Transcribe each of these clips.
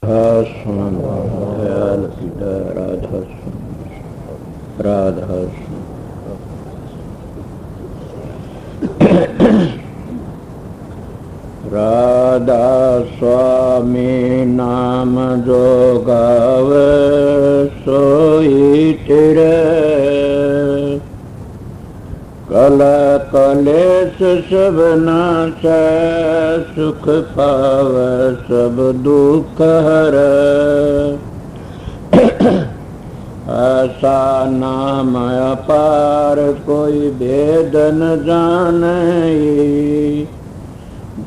स्वामी दयाल पिता राधा राधा राधा स्वामी नाम जो गावे सोई तिरे कल कलेश सब नाशै सुख पावे सब दुख हरै ऐसा नाम अपार कोई भेद न जाने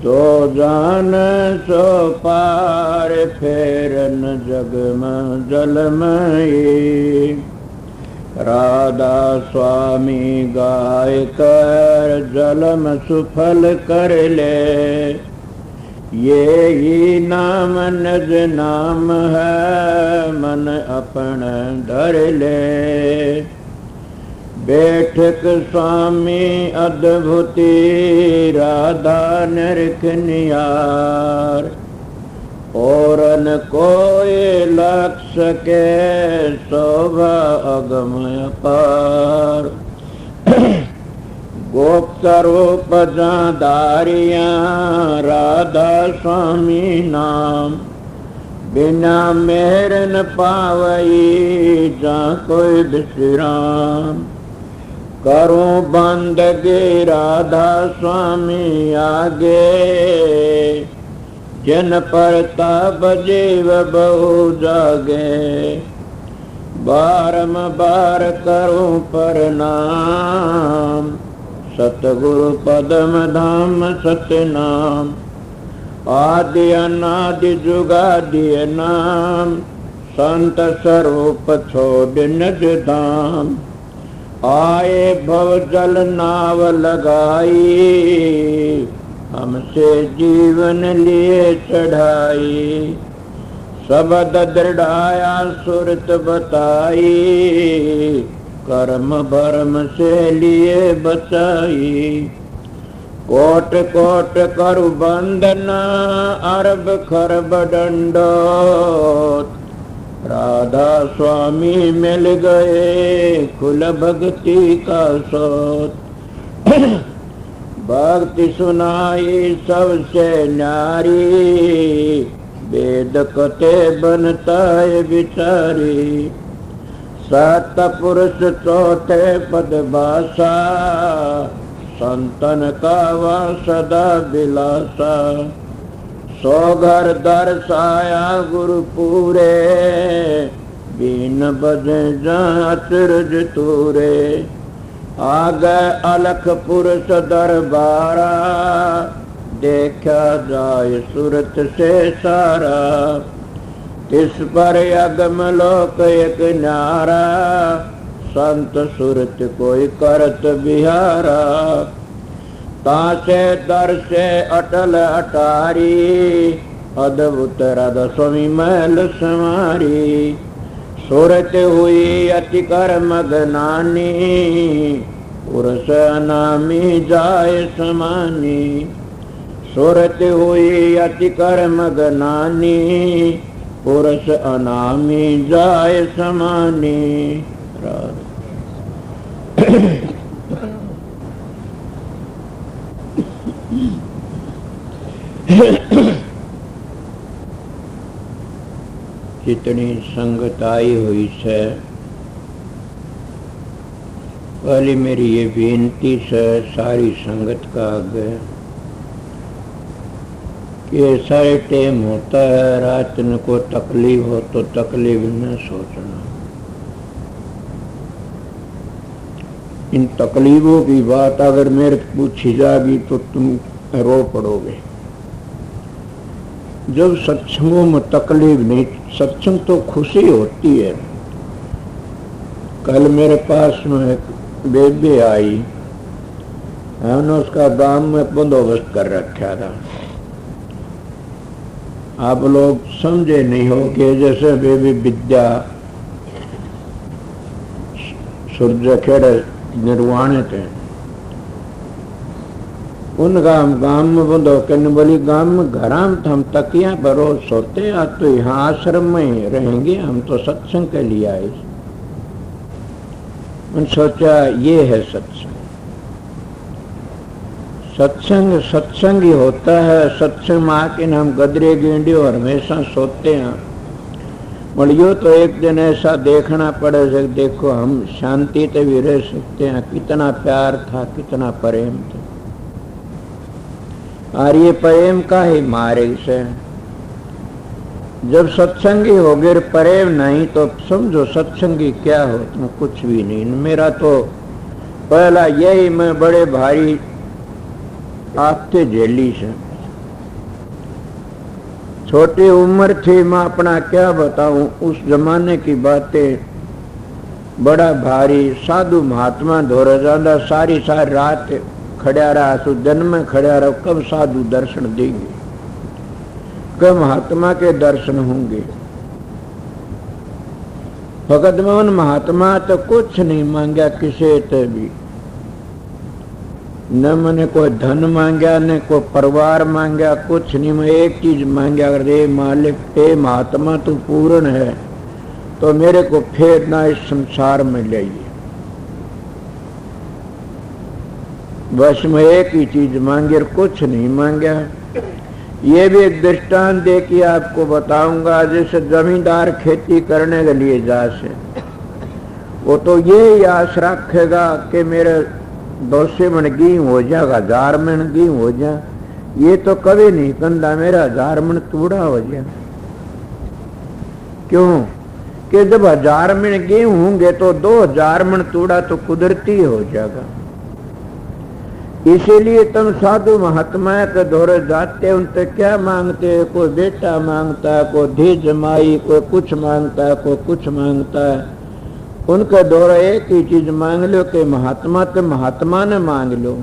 जो जान सो पार फेरन जग में जलमयी राधा स्वामी गाय कर जलम सुफल कर ले ये ही नाम निज नाम है मन अपन धर ले बैठक स्वामी अद्भुति राधा निरख नियार औरन कोई लक्ष्य के शोभा अगम अपार गोप्त रूप जादारियां राधा स्वामी नाम बिना मेहर न पावई जा कोई विश्राम करूं बंदगी राधा स्वामी आगे जिन पर ताप जीव बहु जागे बारंबार करूं प्रणाम सतगुरु पदम धाम सतनाम आदि अनादि जुगादि नाम संत स्वरूप छोड़ निज धाम आए भव जल नाव लगाई हमसे जीवन लिए चढ़ाई शब्द दृढ़ाया सुरत बताई कर्म भरम से लिए बचाई कोट कोट करु बंदना अरब खरब दंडोत राधा स्वामी मिल गए खुल भक्ति का सोत भक्ति सुनाई सबसे न्यारी वेद कते बनता है विचारी सत पुरुष चौथे पद भाषा संतन का वह सदा बिलासा सो घर दर्शाया गुरु पूरे बीन बजे जाचरज तूरे आगे अलख पुरुष दरबारा देखा जाय सूरत से सारा इस पर अगम लोक एक न्यारा संत सुरत कोई करत बिहारा तासे दर से अटल अटारी अद्भुत राधा स्वामी महल समारी सुरत हुई अति कर मगनानी पुरुष अनामी जाय समानी सुरत हुई अति कर मगनानी पुरुष अनामी जाय समानी जितनी संगत आई हुई है पहले मेरी ये बेनती से सारी संगत का आगे कि सारे टाइम होता है रात को तकलीफ हो तो तकलीफ न सोचना इन तकलीफों की बात अगर मेरे पूछी जाएगी तो तुम रो पड़ोगे जब सत्संगों में तकलीफ नहीं सत्संग तो खुशी होती है कल मेरे पास में एक बेबी आई हमने उसका दाम में बंदोबस्त कर रखा था आप लोग समझे नहीं हो कि जैसे बेबी विद्या सूर्य खेड़े निर्वाणित है उन गांव में बंदो कहने बोली गांव में घरा में हम तकिया पर रोज सोते, आज तो यहाँ आश्रम में रहेंगे, हम तो सत्संग के लिए आए। उन सोचा ये है सत्संग। सत्संग सत्संग ही होता है। सत्संग में आके हम गदरे गेंडे और हमेशा सोते हैं। बोलियो तो एक दिन ऐसा देखना पड़े, देखो हम शांति से भी रह सकते हैं, कितना प्यार था, कितना प्रेम था। और ये प्रेम का ही मार्ग से जब सत्संगी हो गए, प्रेम नहीं तो समझो सत्संगी क्या हो, तुम कुछ भी नहीं। मेरा तो पहला यही, मैं बड़े भारी आपके झेली से छोटी उम्र थी, मैं अपना क्या बताऊं, उस जमाने की बातें। बड़ा भारी साधु महात्मा धोरा जाता, सारी सारी रात खड़ा रहा, सो जन्म में खड़ा रहा, कब साधु दर्शन देंगे, कब महात्मा के दर्शन होंगे। भगत मोहन महात्मा तो कुछ नहीं मांगा किसी से भी, न मैंने कोई धन मांगा, न कोई परिवार मांगा, कुछ नहीं। मैं एक चीज मांगा, अगर ये मालिक हे महात्मा तू पूर्ण है तो मेरे को फिर ना इस संसार में ले आइए। बस मैं एक ही चीज मांगी और कुछ नहीं मांगा। ये भी एक दृष्टांत दे के आपको बताऊंगा। जैसे जमींदार खेती करने के लिए जासे, वो तो ये आस रखेगा कि मेरे 200 मन गेहूं हो जाएगा, 1000 मन गेहूं हो जा। ये तो कभी नहीं कहता मेरा 1000 मन तूड़ा हो जाए। क्यों कि जब 1000 मन गेहूं होंगे तो 2000 मन तूड़ा तो कुदरती हो जाएगा। इसीलिए तुम साधु महात्मा के दौरे जाते, उनसे क्या मांगते हैं? कोई बेटा मांगता है, कोई धी जमाई, कोई कुछ मांगता है, कोई कुछ मांगता है। उनके दौरे एक ही चीज मांग लो कि महात्मा तो महात्मा ने मांग लो,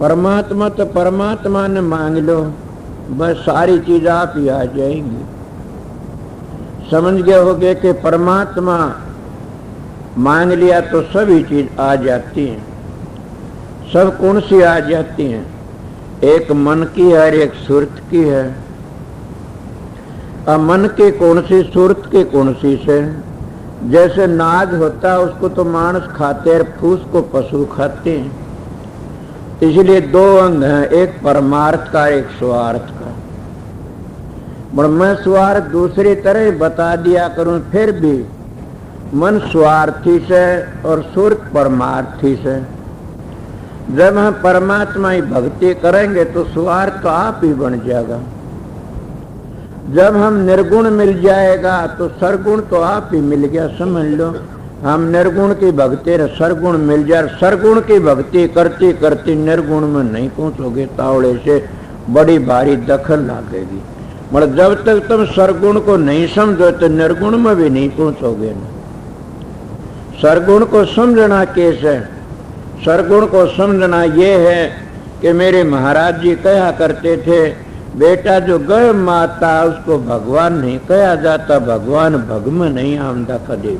परमात्मा तो परमात्मा ने मांग लो, बस सारी चीज आप ही आ जाएंगी। समझ गए होगे कि परमात्मा मांग लिया तो सभी चीज आ जाती हैं। सब कौन सी आ जाती हैं? एक मन की है और एक सुरत की है। अब मन की कौन सी, सुरत की कौन सी से? जैसे नाज होता है उसको तो मानस खाते हैं, फूस को पशु खाते हैं। इसलिए 2 अंग हैं, एक परमार्थ का एक स्वार्थ का। पर मैं स्वार्थ दूसरी तरह बता दिया करूं, फिर भी मन स्वार्थी से और सुरत परमार्थी से। जब हम परमात्मा की भक्ति करेंगे तो स्वार्थ तो आप ही बन जाएगा। जब हम निर्गुण मिल जाएगा तो सरगुण तो आप ही मिल गया। समझ लो, हम निर्गुण की भक्ति सरगुण मिल जाए। सरगुण की भक्ति करती करती निर्गुण में नहीं पहुंचोगे, तावड़े से बड़ी भारी दखल लगेगी। मतलब जब तक तुम सरगुण को नहीं समझो तो निर्गुण में भी नहीं पहुंचोगे ना। सरगुण को समझना कैसे? सरगुण को समझना ये है कि मेरे महाराज जी कहा करते थे, बेटा जो गौ माता उसको भगवान नहीं कहा जाता, भगवान भग में नहीं आमदा कदे।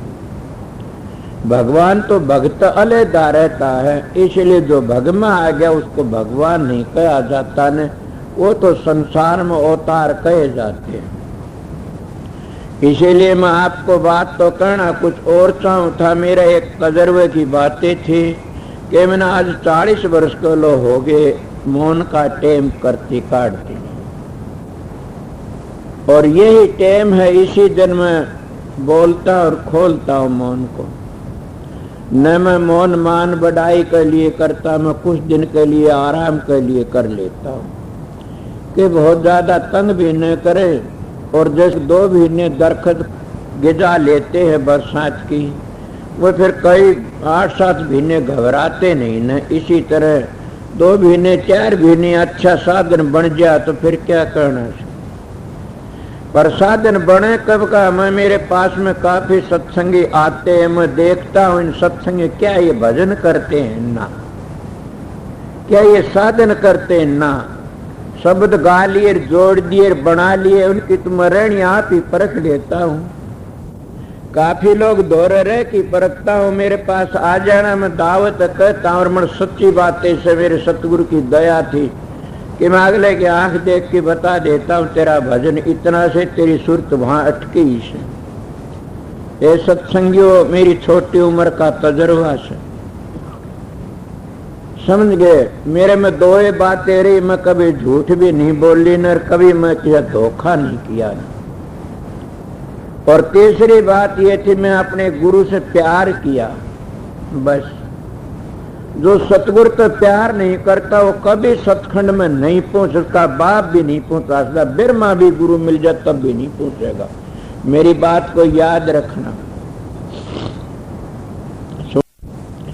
भगवान तो भक्त अलहदा रहता है, इसलिए जो भग में आ गया उसको भगवान नहीं कहा जाता ने, वो तो संसार में अवतार कहे जाते हैं। इसीलिए मैं आपको बात तो करना कुछ और चाहूं था। मेरा एक तजर्बे की बातें थी कि मैंने आज 40 वर्ष को लो हो गए मौन का टेम करती काटती, और यही टेम है, इसी दिन मैं बोलता और खोलता हूँ मौन को। न मैं मौन मान बढ़ाई के लिए करता, मैं कुछ दिन के लिए आराम के लिए कर लेता हूँ कि बहुत ज्यादा तंग भी न करे। और जैसे 2 महीने दरखत गिजा लेते हैं बरसात की, वो फिर कई 8-7 महीने घबराते नहीं न, इसी तरह 2 महीने 4 महीने अच्छा साधन बन जाए तो फिर क्या करना। पर साधन बने कब का? मैं मेरे पास में काफी सत्संगी आते हैं, मैं देखता हूँ इन सत्संगी क्या ये भजन करते हैं ना, क्या ये साधन करते हैं ना। शब्द गा लिए, जोड़ दिए, बना लिए, उनकी तो मरण आप ही परख लेता हूँ काफी लोग दोहरे रहे कि परखता हूं, मेरे पास आ जाना, मैं दावत कहता हूं। और मन सच्ची बातें से मेरे सतगुरु की दया थी कि मैं अगले की आंख देख के बता देता हूं तेरा भजन इतना से, तेरी सुरत वहां अटकी ही से। ये सत्संगियों, मेरी छोटी उम्र का तजर्बा से समझ गए। मेरे में दो ही बातें रही, मैं कभी झूठ भी नहीं बोली न कभी मैं किया धोखा नहीं किया न। और तीसरी बात ये थी, मैं अपने गुरु से प्यार किया। बस जो सतगुरु तो प्यार नहीं करता वो कभी सतखंड में नहीं पहुंच सकता, बाप भी नहीं पहुंचा सकता, बिरमा भी गुरु मिल जाए तब भी नहीं पहुंचेगा। मेरी बात को याद रखना।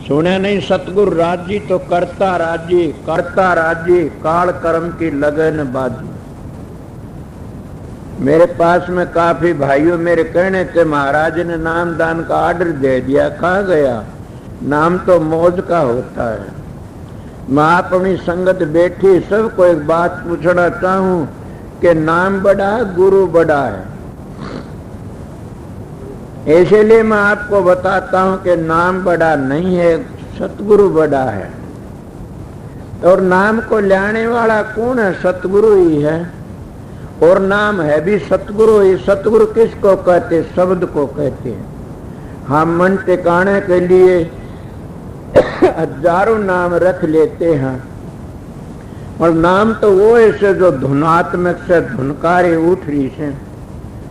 सुने नहीं, सतगुरु राजी तो करता राजी, करता राजी काल कर्म की लगन बाजी। मेरे पास में काफी भाइयों मेरे कहने थे महाराज ने नाम दान का आर्डर दे दिया, कहाँ गया? नाम तो मौज का होता है। मैं अपनी संगत बैठी सबको एक बात पूछना चाहूं कि नाम बड़ा गुरु बड़ा है। इसलिए मैं आपको बताता हूं कि नाम बड़ा नहीं है, सतगुरु बड़ा है। और नाम को लाने वाला कौन है? सतगुरु ही है। और नाम है भी सतगुरु ही। सतगुरु किसको कहते? शब्द को कहते हैं। हम मन टिकाने के लिए हजारों नाम रख लेते हैं, और नाम तो वो ऐसे जो धुनात्मक से धुनकारे उठ रही से।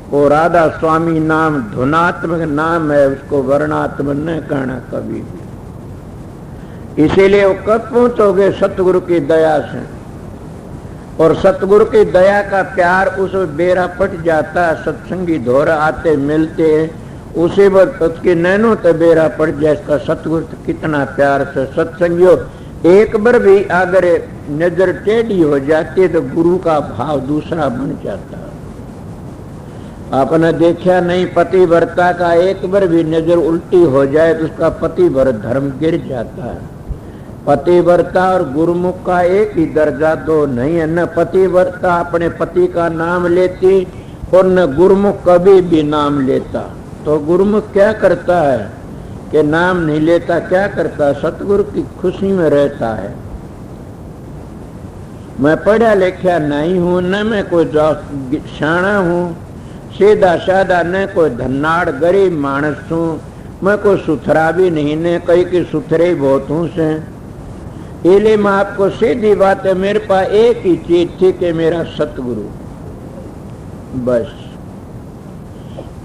वो राधा स्वामी नाम धुनात्मक नाम है, उसको वर्णात्मक न कहना कभी भी। इसीलिए वो कब पहुंचोगे? सतगुरु की दया से। और सतगुरु की दया का प्यार उस बेरा पट जाता है। सत्संगी धोरा आते मिलते उसी वक्त उसकी नैनो तो बेरा पड़ जाए। इसका सतगुरु तो कितना प्यार से। सत्संगियों, एक बार भी अगर नजर टेढ़ी हो जाती है तो गुरु का भाव दूसरा बन जाता है। आपने देखा नहीं, पतिव्रता का एक बार भी नजर उल्टी हो जाए तो उसका पतिव्रत धर्म गिर जाता है। पतिव्रता और गुरुमुख का एक ही दर्जा दो नहीं है। न पतिव्रता अपने पति का नाम लेती और न गुरुमुख कभी भी नाम लेता। तो गुरुमुख क्या करता है कि नाम नहीं लेता? क्या करता है? सतगुरु की खुशी में रहता है। मैं पढ़ा लिखा नहीं हूं, न मैं कोई शाना हूं, सीधा साधा, न कोई धन्नाड़ गरीब मानस हूं, मैं कोई सुथरा भी नहीं, न कहीं की सुथरे बहुत हूं से। इसलिए मैं आपको सीधी बात है, मेरे पास एक ही चीज थी कि मेरा सतगुरु। बस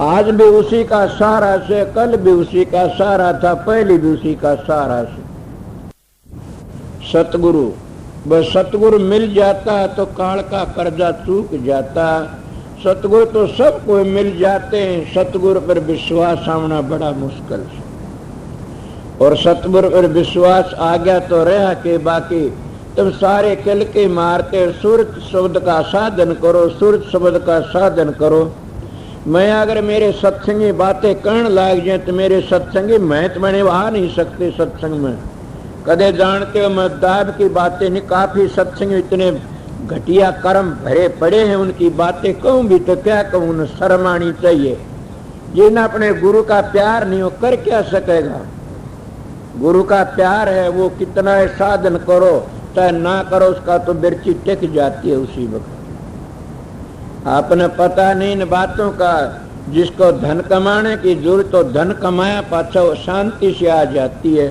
आज भी उसी का सहारा से, कल भी उसी का सहारा था, पहले भी उसी का सहारा से। सतगुरु, बस सतगुरु मिल जाता है तो काल का कर्जा चूक जाता। सतगुरु तो सबको मिल जाते हैं, सतगुरु पर विश्वास आना बड़ा मुश्किल है। और सतगुरु पर विश्वास आ गया तो रहा के बाकी तुम सारे किल के मारते। सूरत शब्द का साधन करो, सूरत शब्द का साधन करो। मैं अगर मेरे सत्संगी बातें कहने लग जाए तो मेरे सत्संगी मैं तो मैंने आ नहीं सकते सत्संग में। कदे जानते हो मैं दाब की बातें नहीं, काफी सत्संग इतने घटिया कर्म भरे पड़े हैं, उनकी बातें कहूं भी तो क्या कहूं, उन्हें शर्म आनी चाहिए। जिन्हें अपने गुरु का प्यार नहीं हो कर क्या सकेगा? गुरु का प्यार है, वो कितना है साधन करो चाहे ना करो, उसका तो बिरची टिक जाती है उसी वक्त। आपने पता नहीं इन बातों का। जिसको धन कमाने की जरूरत हो धन कमाया पाछा शांति से आ जाती है।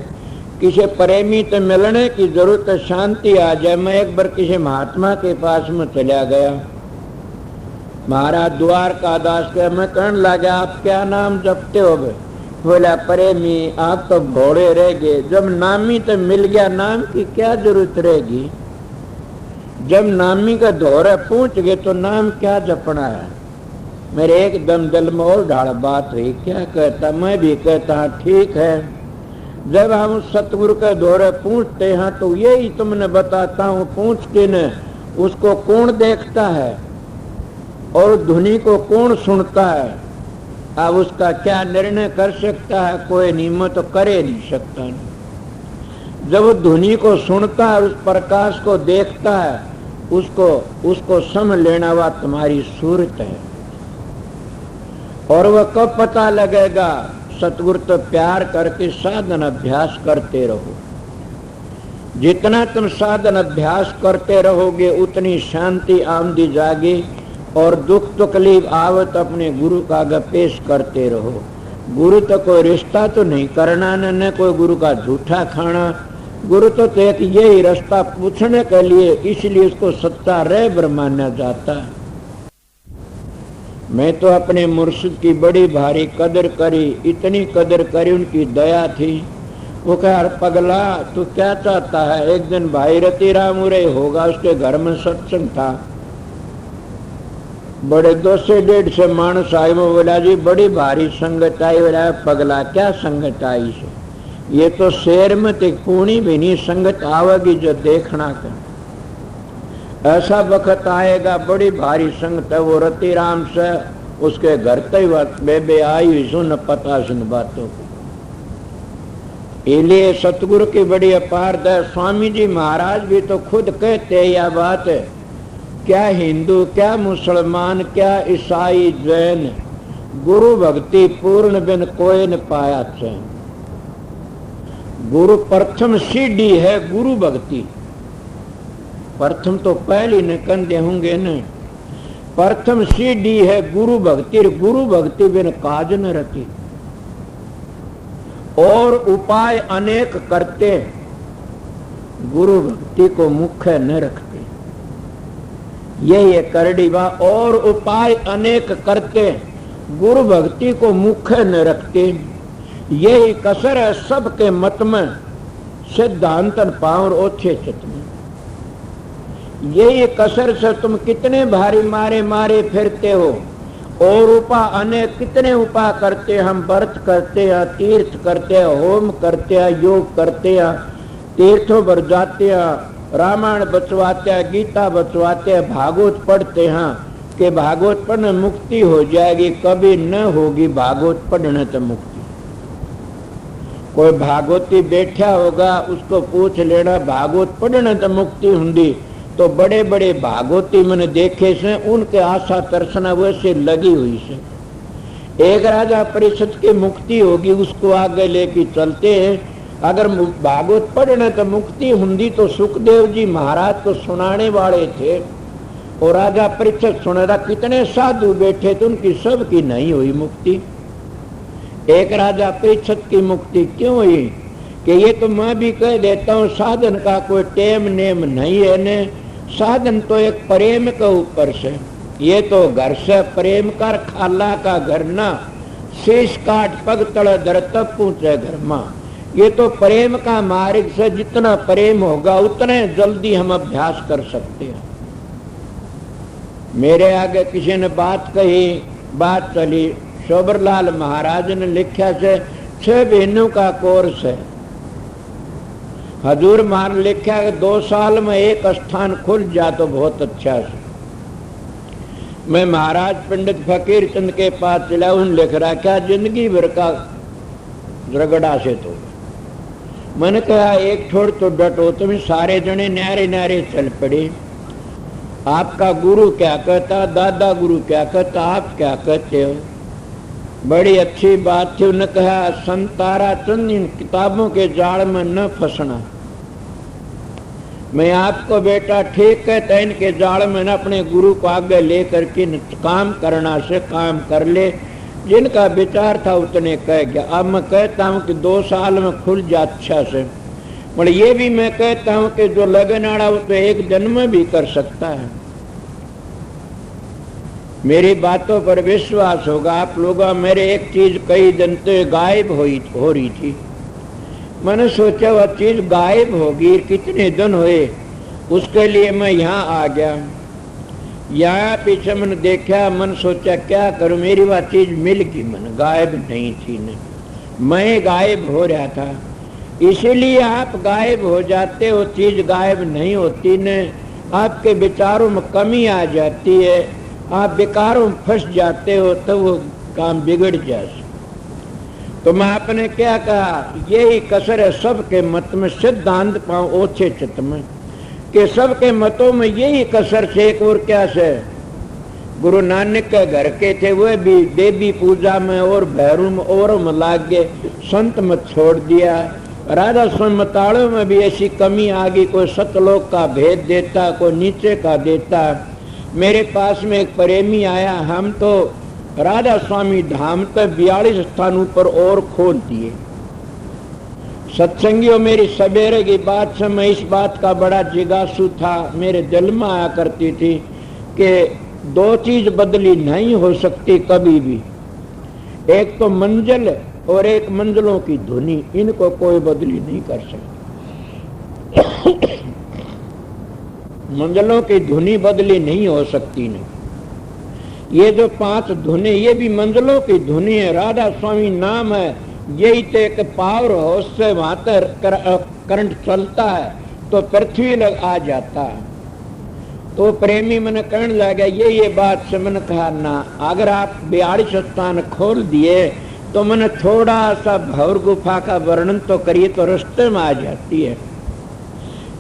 किसी प्रेमी से मिलने की जरूरत है, शांति आ जाए। मैं एक बार किसी महात्मा के पास में चला गया, महाराज द्वार का दास के, मैं कहने लगा आप क्या नाम जपते हो? बोला प्रेमी, आप तो घोड़े रह गए। जब नामी तो मिल गया, नाम की क्या जरूरत रहेगी? जब नामी का दौरा पहुंच गए तो नाम क्या जपना है? मेरे एकदम दिल में और ढाल बात रही। क्या कहता? मैं भी कहता ठीक है। जब हम सतगुरु के दौरे पहुंचते हैं तो यही तुमने बताता हूं, पहुंच के न उसको कौन देखता है और धुनी को कौन सुनता है? अब उसका क्या निर्णय कर सकता है? कोई नहीं, तो करे नहीं सकता। जब धुनी को सुनता है, उस प्रकाश को देखता है, उसको समझ लेना हुआ तुम्हारी सूरत है। और वह कब पता लगेगा? सतगुरु तो प्यार करके साधन अभ्यास करते रहो। जितना तुम साधन अभ्यास करते रहोगे उतनी शांति आमदी जागे, और दुख तकलीफ आवत अपने गुरु का आगे पेश करते रहो। गुरु तो कोई रिश्ता तो नहीं करना, न कोई गुरु का झूठा खाना। गुरु तो एक यही रास्ता पूछने के लिए, इसलिए उसको सच्चा रहबर माना जाता है। मैं तो अपने मुर्शिद की बड़ी भारी कदर करी, इतनी कदर करी, उनकी दया थी। वो कहा, पगला तू क्या चाहता है? एक दिन भाई रतिराम उरे होगा, उसके घर में सत्संग था। बड़े 2 से 1.5 मानस आए। वो बोला, जी बड़ी भारी संगत आई। बोला, पगला क्या संगत आई से? ये तो शेर में एक पूणी भी नहीं संगत आवेगी जो देखना कर। ऐसा वक्त आएगा बड़ी भारी संगत है। वो रतिराम से उसके घर तक बेबे आई हुई सुन पता सुन बातों को। इसलिए सतगुरु की बड़ी अपार दया। स्वामी जी महाराज भी तो खुद कहते यह बात है, क्या हिंदू, क्या मुसलमान, क्या ईसाई, जैन, गुरु भक्ति पूर्ण बिन कोई न पाया चैन। गुरु प्रथम सीढ़ी है गुरु भक्ति। प्रथम तो पहले न कंधे होंगे न। प्रथम सीढ़ी है गुरु भक्ति। गुरु भक्ति बिन काज न रखी। और उपाय अनेक करते, गुरु भक्ति को मुख्य न रखते। यही है करड़ी बात। और उपाय अनेक करते, गुरु भक्ति को मुख्य न रखते। यही कसर है सबके मत में, सिद्धांतन पावर ओछे चित में। यही कसर से तुम कितने भारी मारे मारे फिरते हो। और उपाय अनेक कितने उपाय करते, हम व्रत करते हैं, तीर्थ करते हैं, होम करते हैं, योग करते हैं, तीर्थों पर जाते हैं, रामायण बचवाते हैं, गीता बचवाते हैं, भागवत पढ़ते हैं कि भागवत पढ़ने मुक्ति हो जाएगी। कभी न होगी भागवत पढ़ने तो मुक्ति। कोई भागवती बैठा होगा, उसको पूछ लेना भागवत पढ़ने तो मुक्ति होंगी। तो बड़े बड़े भागवती मैंने देखे से, उनके आशा दर्शना वैसे लगी हुई से। एक राजा परिषद की मुक्ति होगी, उसको आगे लेके चलते हैं। अगर भागवत पढ़ने तो मुक्ति हुंदी तो सुखदेव जी महाराज तो सुनाने वाले थे, और राजा परीक्षित सुन रहा। कितने साधु बैठे थे, उनकी सबकी नहीं हुई मुक्ति। एक राजा परीक्षित की मुक्ति क्यों हुई? कि ये तो मैं भी कह देता हूँ, साधन का कोई टेम नेम नहीं है ने। साधन तो एक प्रेम के ऊपर से। ये तो घर से प्रेम कर, खाला का घर ना, शेष काट पग तड़ धर तब पूछे घर माँ। ये तो प्रेम का मार्ग से जितना प्रेम होगा उतने जल्दी हम अभ्यास कर सकते हैं। मेरे आगे किसी ने बात कही, बात चली। शोभरलाल महाराज ने लिखा से 6 महीनों का कोर्स है। हजूर महाराज लिखा है 2 साल में एक स्थान खुल जा तो बहुत अच्छा है। मैं महाराज पंडित फकीर चंद के पास चला, उन लिख रहा क्या जिंदगी भर का रगड़ा से। तो मैंने कहा एक छोड़ तो डटो, तुम सारे जने न्यारे न्यारे चल पड़े। आपका गुरु क्या कहता, दादा गुरु क्या कहता, आप क्या कहते हो? बड़ी अच्छी बात थी। उन्होंने कहा संतारा चंद इन किताबों के जाल में न फंसना। मैं आपको बेटा ठीक कहता, इनके जाल में न अपने गुरु को आगे लेकर के काम करना से काम कर ले। जिनका विचार था उतने कह गया। अब मैं कहता हूँ कि 2 साल में खुल जा अच्छा से। पर ये भी मैं कहता हूँ कि जो लगन आड़ा वो तो एक जन्म में भी कर सकता है। मेरी बातों पर विश्वास होगा आप लोगों। मेरे एक चीज कई दिन से गायब हो रही थी। मैंने सोचा वह चीज गायब होगी, कितने दिन हुए, उसके लिए मैं यहाँ आ गया। यहाँ पीछे मैंने देखा, मन सोचा क्या करूं, मेरी वह चीज मिल गई। मन गायब नहीं थी न, मैं गायब हो रहा था। इसीलिए आप गायब हो जाते हो, चीज गायब नहीं होती न। आपके विचारों में कमी आ जाती है, आप विकारों में फंस जाते हो, तो वो काम बिगड़ जाए। तो मैं आपने क्या कहा, यही कसर है सबके मत में। सिद्धांत पाओ ओछे चित्त में, कि सबके मतों में यही कसर से। एक और क्या से, गुरु नानक के घर के थे, वह भी देवी पूजा में और भैरू में और में लाग गए, संत में छोड़ दिया। राधा स्वामी मताड़ों में भी ऐसी कमी आ गई, कोई सतलोक का भेद देता, कोई नीचे का देता। मेरे पास में एक प्रेमी आया, हम तो राधा स्वामी धाम तो 42 स्थानों पर और खोल दिए। सत्संगियों, मेरी सवेरे की बात से मैं इस बात का बड़ा जिज्ञासु था, मेरे दिल में आया करती थी कि 2 चीज बदली नहीं हो सकती कभी भी, एक तो मंजिल और एक मंजिलों की धुनी, इनको कोई बदली नहीं कर सकती। मंजिलों की धुनी बदली नहीं हो सकती नहीं। ये जो 5 धुने, ये भी मंजिलों की धुनी है। राधा स्वामी नाम है, यही तो एक पावर हाउस से वहां तक करंट चलता है तो पृथ्वी लग आ जाता है। तो प्रेमी मैंने कहने लगा ये बात से मैंने कहा ना, अगर आप 42 स्थान खोल दिए तो मैंने थोड़ा सा भौर गुफा का वर्णन तो करिए, तो रास्ते में आ जाती है।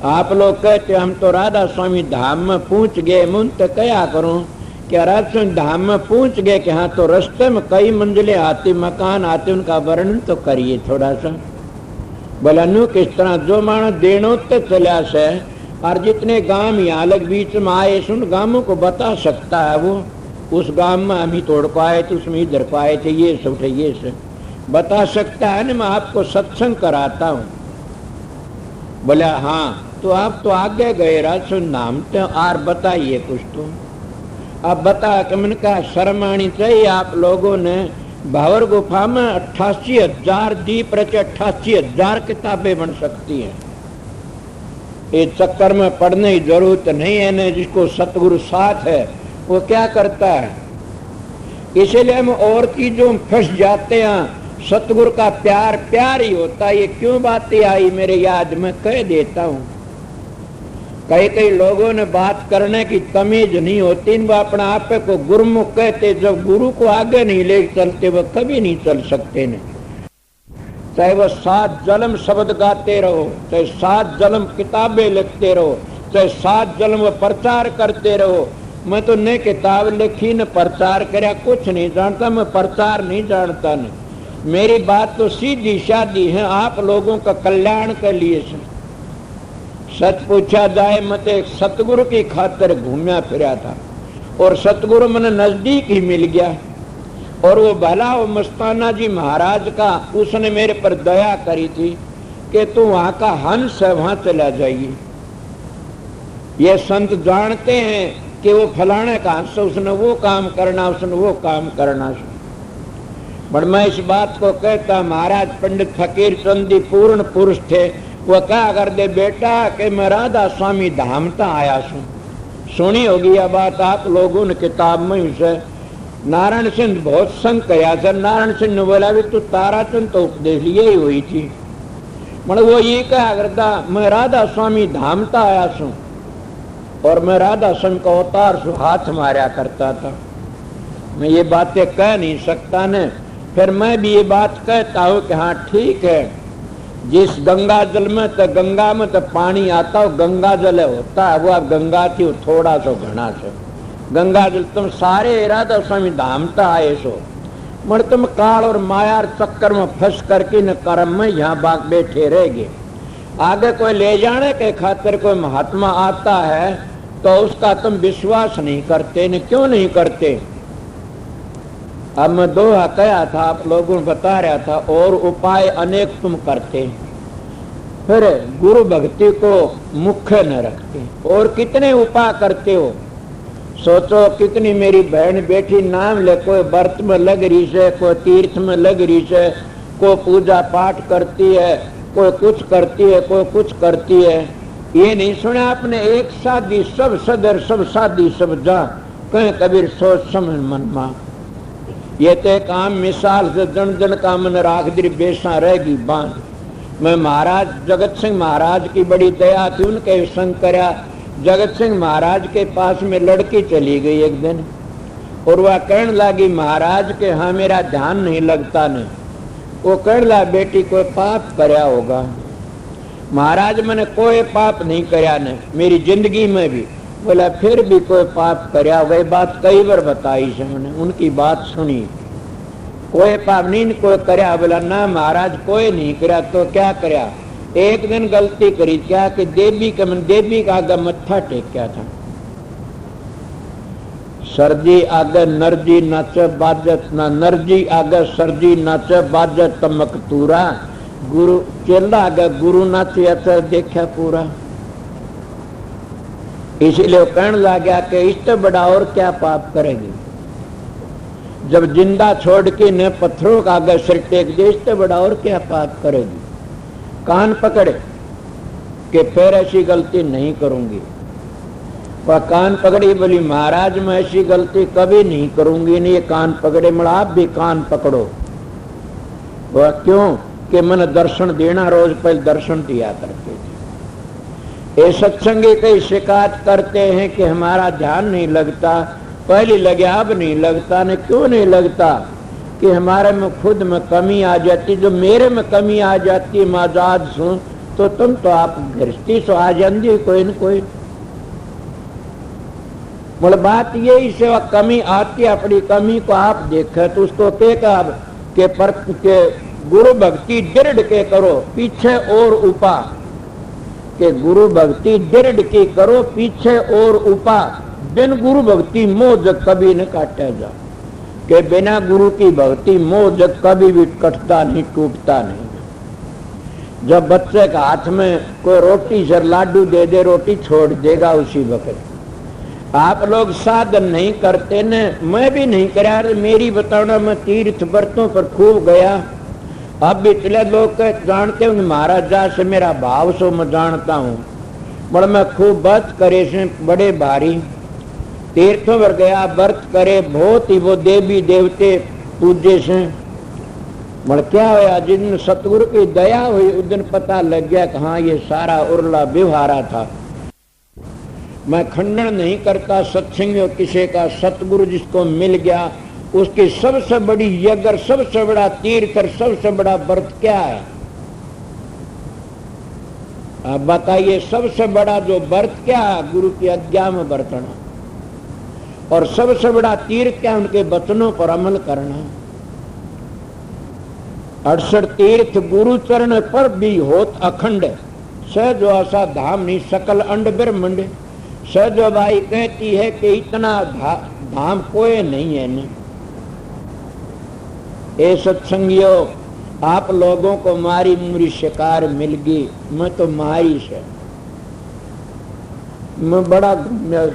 आप लोग कहते हम तो राधा स्वामी धाम में पहुंच गए, मैं तो क्या करूं कि राधा स्वामी धाम में पहुंच गए कि हाँ, तो रास्ते में कई मंजिलें आती, मकान आते, उनका वर्णन तो करिए थोड़ा सा। बोला नु किस तरह, जो मानो देनो तो चला से, और जितने गांव यहाँ लग बीच में आए उन गांवों को बता सकता है वो, उस गांव में हम ही तोड़ पाए थे, उसमें इधर पाए थे, ये सब थे, ये सब बता सकता है ना, मैं आपको सत्संग कराता हूँ। बोला हाँ, तो आप तो आगे गए राजस्व नाम तो, और बताइए कुछ तो। अब बता कि मैंने कहा शर्म आनी चाहिए, आप लोगों ने भावर गुफा में 88,000 दीप रचे, 88,000 किताबें बन सकती हैं। इस चक्कर में पढ़ने की जरूरत नहीं है ना, जिसको सतगुरु साथ है वो क्या करता है। इसीलिए हम और चीजों में फंस जाते हैं। सतगुरु का प्यार प्यार ही होता है। ये क्यों बातें आई मेरे याद में कह देता हूँ। कई लोगों ने बात करने की तमीज नहीं होती, वो अपना आप को गुरुमुख कहते, जब गुरु को आगे नहीं ले चलते वो कभी नहीं चल सकते न। चाहे वो 7 जन्म शब्द गाते रहो, चाहे 7 जन्म किताबें लिखते रहो, चाहे 7 जन्म प्रचार करते रहो। मैं तो न किताब लिखी न प्रचार कराया, कुछ नहीं जानता, मैं प्रचार नहीं जानता न। मेरी बात तो सीधी सादी है, आप लोगों का कल्याण के लिए। सच पूछा जाए, मैं तो एक सतगुरु की खातिर घूमया फिरा था और सतगुरु मैंने नजदीक ही मिल गया। और वो भला वो मस्ताना जी महाराज का, उसने मेरे पर दया करी थी कि तू वहां का हंस है, वहां चला जाइए। ये संत जानते हैं कि वो फलाने का हंस, उसने वो काम करना, उसने वो काम करना। पर मैं इस बात को कहता, महाराज पंडित फकीर चंदी पूर्ण पुरुष थे। वो क्या कर दे बेटा कि मैं राधा स्वामी धाम ता आया सू। सुनी होगी यह बात आप लोगों ने किताब में। उसे नारायण सिंह बहुत संग कया था। नारायण सिंह ने बोला भी तू ताराचंद तो उपदेश लिए ही हुई थी। मतलब वो ये क्या करता, मैं राधा स्वामी धाम ता आया सू और मैं राधा स्वामी का अवतार सु हाथ मारा करता था। मैं ये बातें कह नहीं सकता न। फिर मैं भी ये बात कहता हूँ कि हाँ ठीक है, जिस गंगा जल में तो गंगा में तो पानी आता हो, गंगा जल होता है वो, अब गंगा थी वो थोड़ा सा घना से गंगा जल। तुम सारे राधा स्वामी धाम ता आए सो, मगर तुम काल और मायार चक्कर में फंस करके न कर्म में यहाँ बाग बैठे रहेगे। आगे कोई ले जाने के खातिर कोई महात्मा आता है तो उसका तुम विश्वास नहीं करते न। क्यों नहीं करते? अब मैं दोहा कहा था, आप लोगों को बता रहा था, और उपाय अनेक तुम करते, फिर गुरु भक्ति को मुख्य न रखते। और कितने उपाय करते हो, सोचो कितनी मेरी बहन बेटी नाम ले, कोई व्रत में लग रही है, कोई तीर्थ में लग रही है, कोई पूजा पाठ करती है, कोई कुछ करती है, कोई कुछ करती है। ये नहीं सुना आपने, एक शादी सब सदर, सब शादी सब जा, कहीं कबीर सोच समझ मन मा। ये तो एक आम मिसाल से जन जन का मन राख दी बेसा रहेगी बांध। मैं महाराज जगत सिंह महाराज की बड़ी दया थी, उनके संग करा। जगत सिंह महाराज के पास में लड़की चली गई एक दिन और वह कहने लगी महाराज के हाँ मेरा ध्यान नहीं लगता न। वो कहने लगा बेटी कोई पाप करया होगा। महाराज मैंने कोई पाप नहीं करया न मेरी जिंदगी में भी। बोला फिर भी कोई पाप करया, वही बात कई बार बताई से मैंने, उनकी बात सुनी। कोई पाप नहीं कोई करया, बोला ना महाराज कोई नहीं करया। तो क्या करया? एक दिन गलती करी क्या कि देवी का आगे मत्था टेक्या था। सरजी आगे नरजी नाच बाजत ना, नरजी आगे सरजी नाच बाजत तमक तूरा। गुरु चेला आगे गुरु नाचिया तो देखा पूरा। इसलिए कहने लगा कि इससे बड़ा और क्या पाप करेगी? जब जिंदा छोड़ के न पत्थरों का आगे सिर टेक दे, इससे बड़ा और क्या पाप करेगी? कान पकड़े कि फिर ऐसी गलती नहीं करूंगी। वह कान पकड़ी, बोली महाराज मैं ऐसी गलती कभी नहीं करूंगी। नहीं, ये कान पकड़े, मड़ा आप भी कान पकड़ो। वह क्यों? कि मन दर्शन देना, रोज पहले दर्शन दिया करते थे। ये सत्संगी कई शिकायत करते हैं कि हमारा ध्यान नहीं लगता, पहले लगे अब नहीं लगता। ने क्यों नहीं लगता? कि हमारे में खुद में कमी आ जाती। जो मेरे में कमी आ जाती माजाद सुन, तो तुम तो आप गृहस्थी सो आ जाती कोई न कोई। बोले बात यही से कमी आती, अपनी कमी को आप देखे तो उसको के गुरु भक्ति दृढ़ के करो, पीछे और उपा। के गुरु भक्ति दृढ़ की करो, पीछे और उपा। बिन गुरु भक्ति मोह जग कभी न काटा जा। के बिना गुरु की भक्ति मोह जग कभी भी कटता नहीं, टूटता नहीं। जब बच्चे के हाथ में कोई रोटी से लाडू दे दे, रोटी छोड़ देगा उसी वक्त। आप लोग साधन नहीं करते न, मैं भी नहीं करा। मेरी बताना, मैं तीर्थ व्रतों पर खूब गया। अब भी चले लोग जानते होंगे महाराजा से मेरा भाव सो मैं जानता हूँ। बड़ा मैं खूब व्रत करे से, बड़े भारी तीर्थों पर गया, व्रत करे बहुत ही, वो देवी देवते पूजे से। बड़ा क्या होया, जिन दिन सतगुरु की दया हुई उस दिन पता लग गया कि हाँ ये सारा उर्ला व्यवहारा था। मैं खंडन नहीं करता सत्संग किसी का। सतगुरु जिसको मिल गया उसकी सबसे बड़ी यज्ञ, सबसे बड़ा तीर्थ, सबसे बड़ा व्रत क्या है? आप बताइए, सबसे बड़ा जो व्रत क्या है? गुरु की आज्ञा में बरतना। और सबसे बड़ा तीर्थ क्या? उनके वचनों पर अमल करना। 68 तीर्थ गुरु चरण पर भी होत अखंड, सहज ऐसा धाम नहीं सकल अंड ब्रह्मंड। सहज भाई कहती है कि इतना धाम कोई नहीं है। नहीं, ए सत्संगियों, आप लोगों को मारी मुरी शिकार मिल गई, मैं तो मारी से मैं बड़ा घूमया।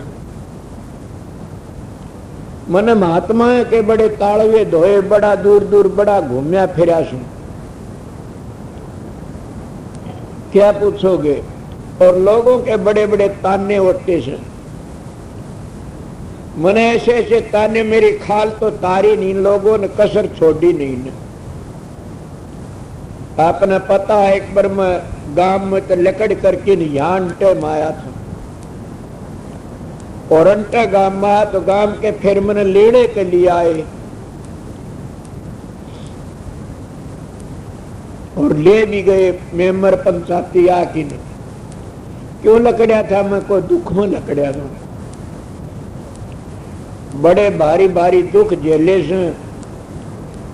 मैंने महात्मा के बड़े ताड़वे धोए, बड़ा दूर दूर बड़ा घूमया फिरा सू। क्या पूछोगे? और लोगों के बड़े बड़े ताने होते से। मैंने ऐसे ऐसे ताने, मेरी खाल तो तारी नहीं, लोगों ने कसर छोड़ी नहीं ने। आपने पता है एक बार मैं गांव में तो लकड़ करके यहाँ अंटे में आया था। और अंटे गांव में आया तो गांव के फिर मैंने लेने के लिए आए और ले भी गए मेमर पंचायती आके ने। क्यों लकड़िया था? मैं कोई दुख में लकड़िया था। बड़े भारी भारी दुख झेले से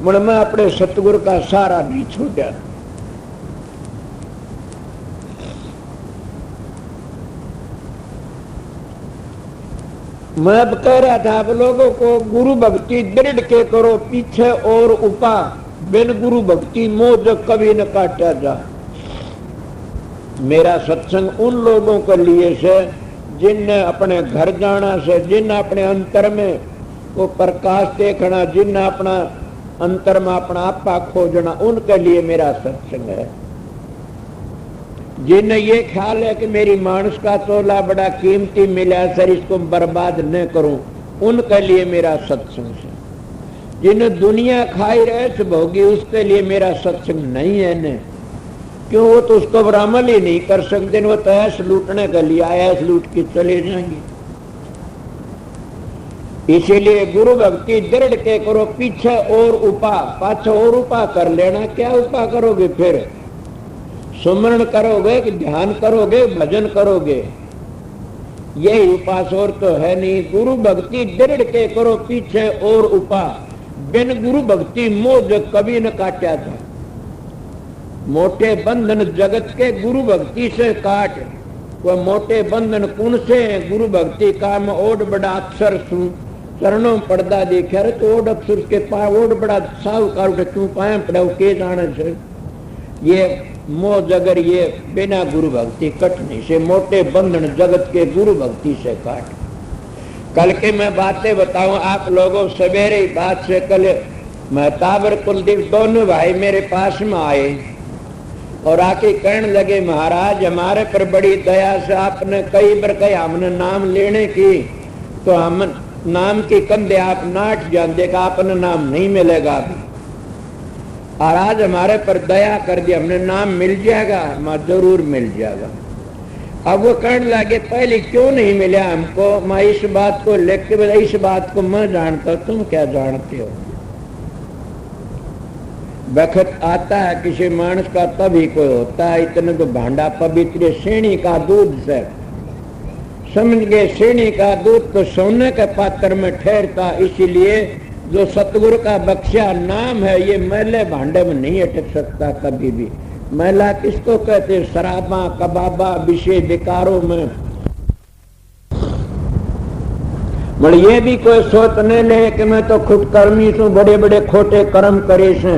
मैं अपने सतगुरु का सहारा नहीं छोड़ा। मैं अब कह रहा था आप लोगों को, गुरु भक्ति दृढ़ के करो, पीछे और उपा। बिन गुरु भक्ति मोह जग कभी न काटा जा। मेरा सत्संग उन लोगों के लिए से जिनने अपने घर जाना से, जिनने अपने अंतर में वो प्रकाश देखना, जिनने अपना अंतर में अपना आपा खोजना, उनके लिए मेरा सत्संग है। जिन्हें ये ख्याल है कि मेरी मानस का तोला बड़ा कीमती मिला सर, इसको बर्बाद न करूं, उनके लिए मेरा सत्संग है। जिन्हें दुनिया खाई रहे भोगी, उसके लिए मेरा सत्संग नहीं है न। क्यों? वो तो उसको अमल ही नहीं कर सकते, वो तो ऐसे लूटने के लिए आया, लूट के चले जाएंगे। इसीलिए गुरु भक्ति दृढ़ के करो, पीछे और उपा। पाछे और उपा कर लेना। क्या उपा करोगे? फिर सुमरण करोगे कि ध्यान करोगे, भजन करोगे? यही उपास और तो है नहीं। गुरु भक्ति दृढ़ के करो पीछे और उपा, बिन गुरु भक्ति मोह कभी न काटा था। मोटे बंधन जगत के गुरु भक्ति से काट, वह मोटे बंधन कौन से हैं? गुरु भक्ति काम ओड बड़ा अक्षर चरणों पड़दा देखा रे तो ओड अक्षर के पा ओड बड़ा साहूकार उठे क्यों पाए पड़ा के जाने से ये मोह जगर ये बिना गुरु भक्ति कटने से मोटे बंधन जगत के गुरु भक्ति से काट। कल के मैं बातें बताऊं आप लोगों, सवेरे बात से कल महताबर कुलदीप दोनों भाई मेरे पास में आए और आके कहने लगे महाराज हमारे पर बड़ी दया से आपने कई बार कहा हमने नाम लेने की तो हम नाम की कंधे आप नाट जानते का अपना नाम नहीं मिलेगा अभी, और आज हमारे पर दया कर दिया हमने नाम मिल जाएगा, मैं जरूर मिल जाएगा। अब वो कहने लगे पहले क्यों नहीं मिला हमको? मैं इस बात को लिख के बता, इस बात को मैं जानता तुम क्या जानते हो? वक्त आता है किसी मानस का तभी कोई होता है, इतने तो भांडा पवित्र श्रेणी का दूध से समझ गए। श्रेणी का दूध तो सोने के पात्र में ठहरता, इसीलिए जो सतगुरु का बख्शा नाम है ये मैले भांडे में नहीं अटक सकता कभी भी। मैला किसको कहते? शराबा कबाबा विषय विकारों में। मतलब ये भी कोई सोचने ले कि मैं तो खुद कर्मी हूँ, बड़े बड़े खोटे कर्म करे से।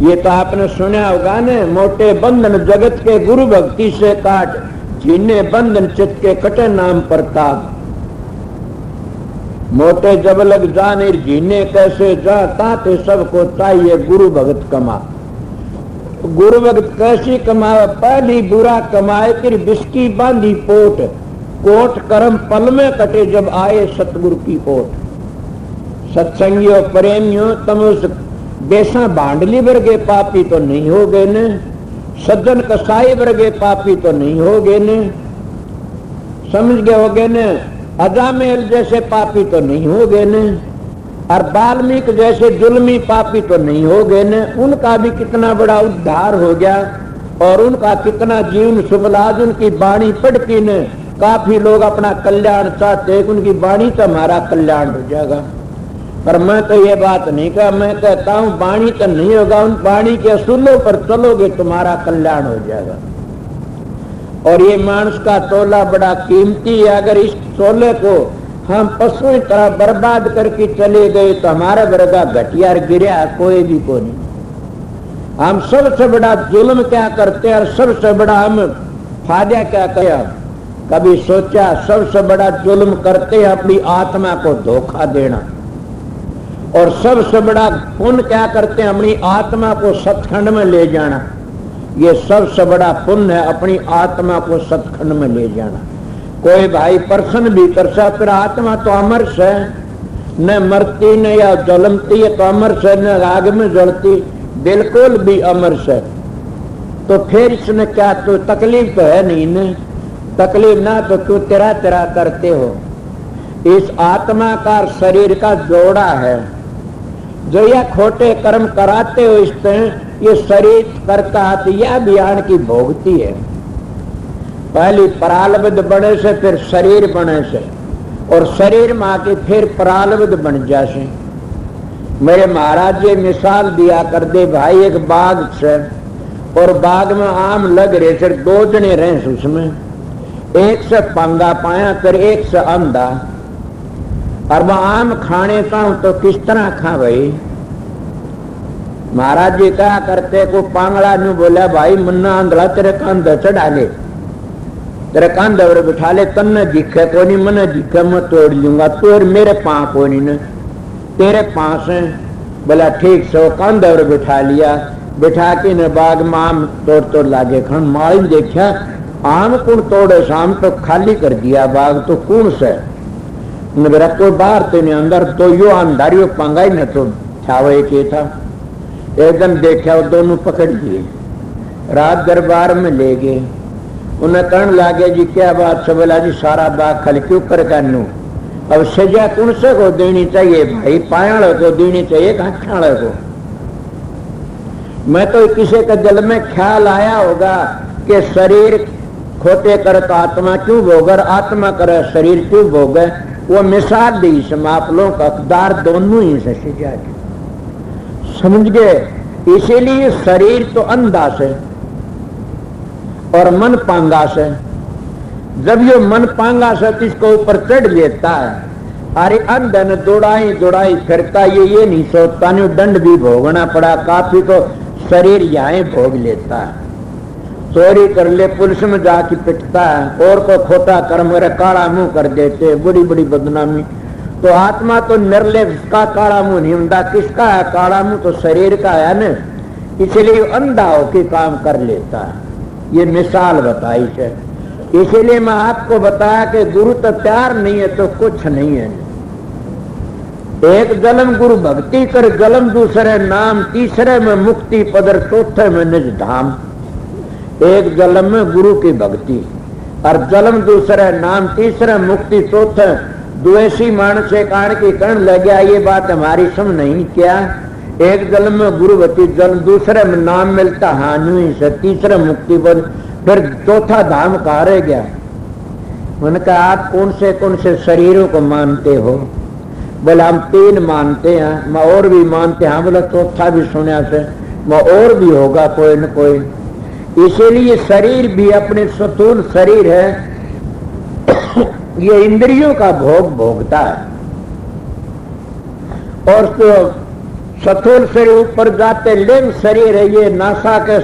ये तो आपने सुना होगा न, मोटे बंधन जगत के गुरु भक्ति से काट, जिन्हें बंधन चित्त के कटे नाम प्रताप। मोटे जब लग जाने जीने कैसे जा, ताते सबको चाहिए गुरु भगत कमा। गुरु भगत कैसी कमाए? पहली बुरा कमाए फिर बिस्की बांधी पोट, कोट कर्म पल में कटे जब आए सतगुरु की ओट। सत्संगियों प्रेमियों तुम उस बेसा बांडली वर्गे पापी तो नहीं हो गए न, सज्जन कसाई वर्गे पापी तो नहीं हो गए न, समझ गए हो गए न, अजामेल जैसे पापी तो नहीं हो गए न, और वाल्मीकि जैसे जुल्मी पापी तो नहीं हो गए न। उनका भी कितना बड़ा उद्धार हो गया और उनका कितना जीवन सुबलाज उनकी वाणी पढ़ती न, काफी लोग अपना कल्याण चाहते, उनकी वाणी से हमारा कल्याण हो जाएगा। पर मैं तो ये बात नहीं कहा, मैं कहता हूँ वाणी तो नहीं होगा, उन वाणी के असूलों पर चलोगे तुम्हारा कल्याण हो जाएगा। और ये मानस का तोला बड़ा कीमती है, अगर इस तोले को हम पशु की तरह बर्बाद करके चले गए तो हमारा वर्गा घटिया गिरा कोई भी को नहीं। हम सबसे बड़ा जुल्म क्या करते हैं और सबसे बड़ा हम फायदा क्या किया? कभी सोचा? सबसे बड़ा जुल्म करते हैं अपनी आत्मा को धोखा देना, और सबसे बड़ा पुण्य क्या करते हैं? अपनी आत्मा को सतखंड में ले जाना। ये सबसे बड़ा पुण्य है, अपनी आत्मा को सतखंड में ले जाना। कोई भाई प्रश्न भी कर सकता, फिर आत्मा तो अमर है, न मरती न या जलमती है तो अमर है, न आग में जलती, बिल्कुल भी अमर है। तो फिर इसने क्या, तो तकलीफ तो है नहीं न, तकलीफ ना तो क्यों तेरा तेरा करते हो? इस आत्मा का शरीर का जोड़ा है, जो यह खोटे कर्म कराते हो इससे ये शरीर करता है, यह अभियान की भोगती है। पहली प्रारब्ध बने से फिर शरीर बने से, और शरीर में आके फिर प्रारब्ध बन जासे। मेरे महाराज ये मिसाल दिया कर दे भाई, एक बाग से और बाग में आम लग रहे से, दो जने रहे उसमें, एक से पंगा पाया फिर एक से अंधा, और वह आम खाने का तो किस तरह खा भाई? महाराज जी क्या करते को पांगड़ा ने बोला भाई मुन्ना आंधड़ा तेरे कंधे चढ़ा ले, तेरे कंधे पर बिठा ले, तन्ने दिखे को नहीं मने दिखे मैं तोड़ लूंगा, तो मेरे पांव को नहीं न, तेरे पांव से। बोला ठीक से, वो कंधे पर बिठा लिया, बिठा के न बाग में आम तोड़ तोड़ लागे खान। माली देखा आम कौन तोड़े? आम तो खाली कर दिया बाग, तो कौन से मेरा कोई बाहर तो नहीं अंदर, तो यो अंधारियों पंगाई न तो छावे के था। एकदम देखा वो दोनों पकड़ लिए, रात दरबार में ले गए। उन्हें कहने लगे जी क्या बात है? बोला जी सारा बाग खाली क्यों कर कानू? अब सजा कौन से को देनी चाहिए भाई? पायाड़ को देनी चाहिए, काठाड़ को? मैं तो किसी के दिल में ख्याल आया होगा कि शरीर खोटे करे तो आत्मा क्यों भोगे, आत्मा करे शरीर क्यों भोगे। वो मिसाल दी इसमें आप लोग का हकदार दोनों ही से सीधा समझ गए। इसीलिए शरीर तो अंधा से और मन पांगा से। जब ये मन पांगा से इसको ऊपर चढ़ लेता है, अरे अंधन दौड़ाई दौड़ाई फिरता, ये नहीं सोचता नहीं दंड भी भोगना पड़ा, काफी तो शरीर यहाँ भोग लेता है। चोरी कर ले पुलिस में जाके पिटता है, और को खोटा कर्म मेरे काला मुंह कर देते, बड़ी बड़ी बदनामी। तो आत्मा तो निर्लेप का काला मुंह नहीं होता, किसका है काला मुंह, तो शरीर का है न, इसलिए अंधा होके काम कर लेता है। ये मिसाल बताई है। इसीलिए मैं आपको बताया कि गुरु तो प्यार नहीं है तो कुछ नहीं है। एक जन्म गुरु भक्ति कर, जन्म दूसरे नाम, तीसरे में मुक्ति पदर, चौथे में निज धाम। एक जन्म में गुरु की भक्ति और जन्म दूसरे नाम, तीसरे मुक्ति, चौथे द्वेषी मानस से कारण की करण लग गया। ये बात हमारी समझ नहीं क्या। एक जन्म में गुरु भक्ति, जन्म दूसरे में नाम मिलता हानि से, तीसरे मुक्ति पद, फिर चौथा धाम कहा रह गया। उनका आप कौन से शरीरों को मानते हो? बोले हम 3 मानते हैं, मैं और भी मानते हैं। बोले चौथा भी सुना से, मैं और भी होगा कोई न कोई। इसीलिए शरीर भी अपने स्थूल शरीर है, ये इंद्रियों का भोग भोगता है। और तो स्थूल शरीर ऊपर जाते लिंग शरीर है, ये नासा के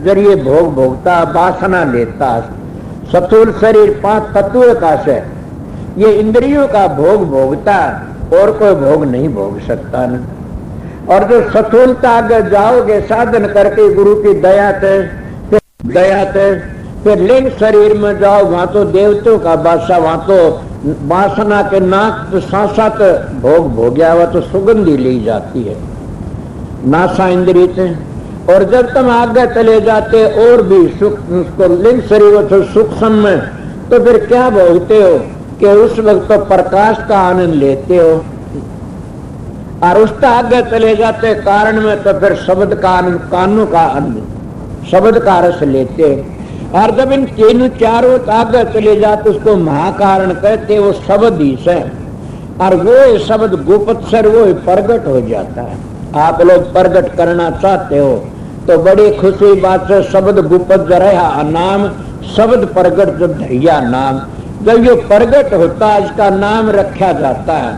जरिए भोग भोगता, वासना लेता। स्थूल शरीर 5 तत्वों का से, ये इंद्रियों का भोग भोगता, और कोई भोग नहीं भोग सकता न। और जो स्थूलता आगे जाओगे साधन करके गुरु की दया से, फिर लिंग शरीर में जाओ, वहां तो देवताओं का बादशाह, वहां तो वासना के नाक तो सांसात भोग भोग्या हुआ, तो सुगंधी ली जाती है नासा इंद्रिय से। और जब तुम आगे चले जाते और भी सुख, उसको लिंग शरीर से सूक्ष्म में, तो फिर क्या भोगते हो कि उस वक्त तो प्रकाश का आनंद लेते हो। और उसका आगे चले जाते कारण में, तो फिर शब्द का आनंद, कानों का आनंद, शब्द का रस लेते हो। और जब इन तीनों चारों आगे चले जाते, उसको महाकारण कहते, वो शब्द ही से। और वो शब्द गुप्त सर वो प्रगट हो जाता है। आप लोग प्रगट करना चाहते हो तो बड़ी खुशी बात से शब्द गुप्त रहा नाम, शब्द प्रगट जब धैया नाम, जब ये प्रगट होता है इसका नाम रखा जाता है।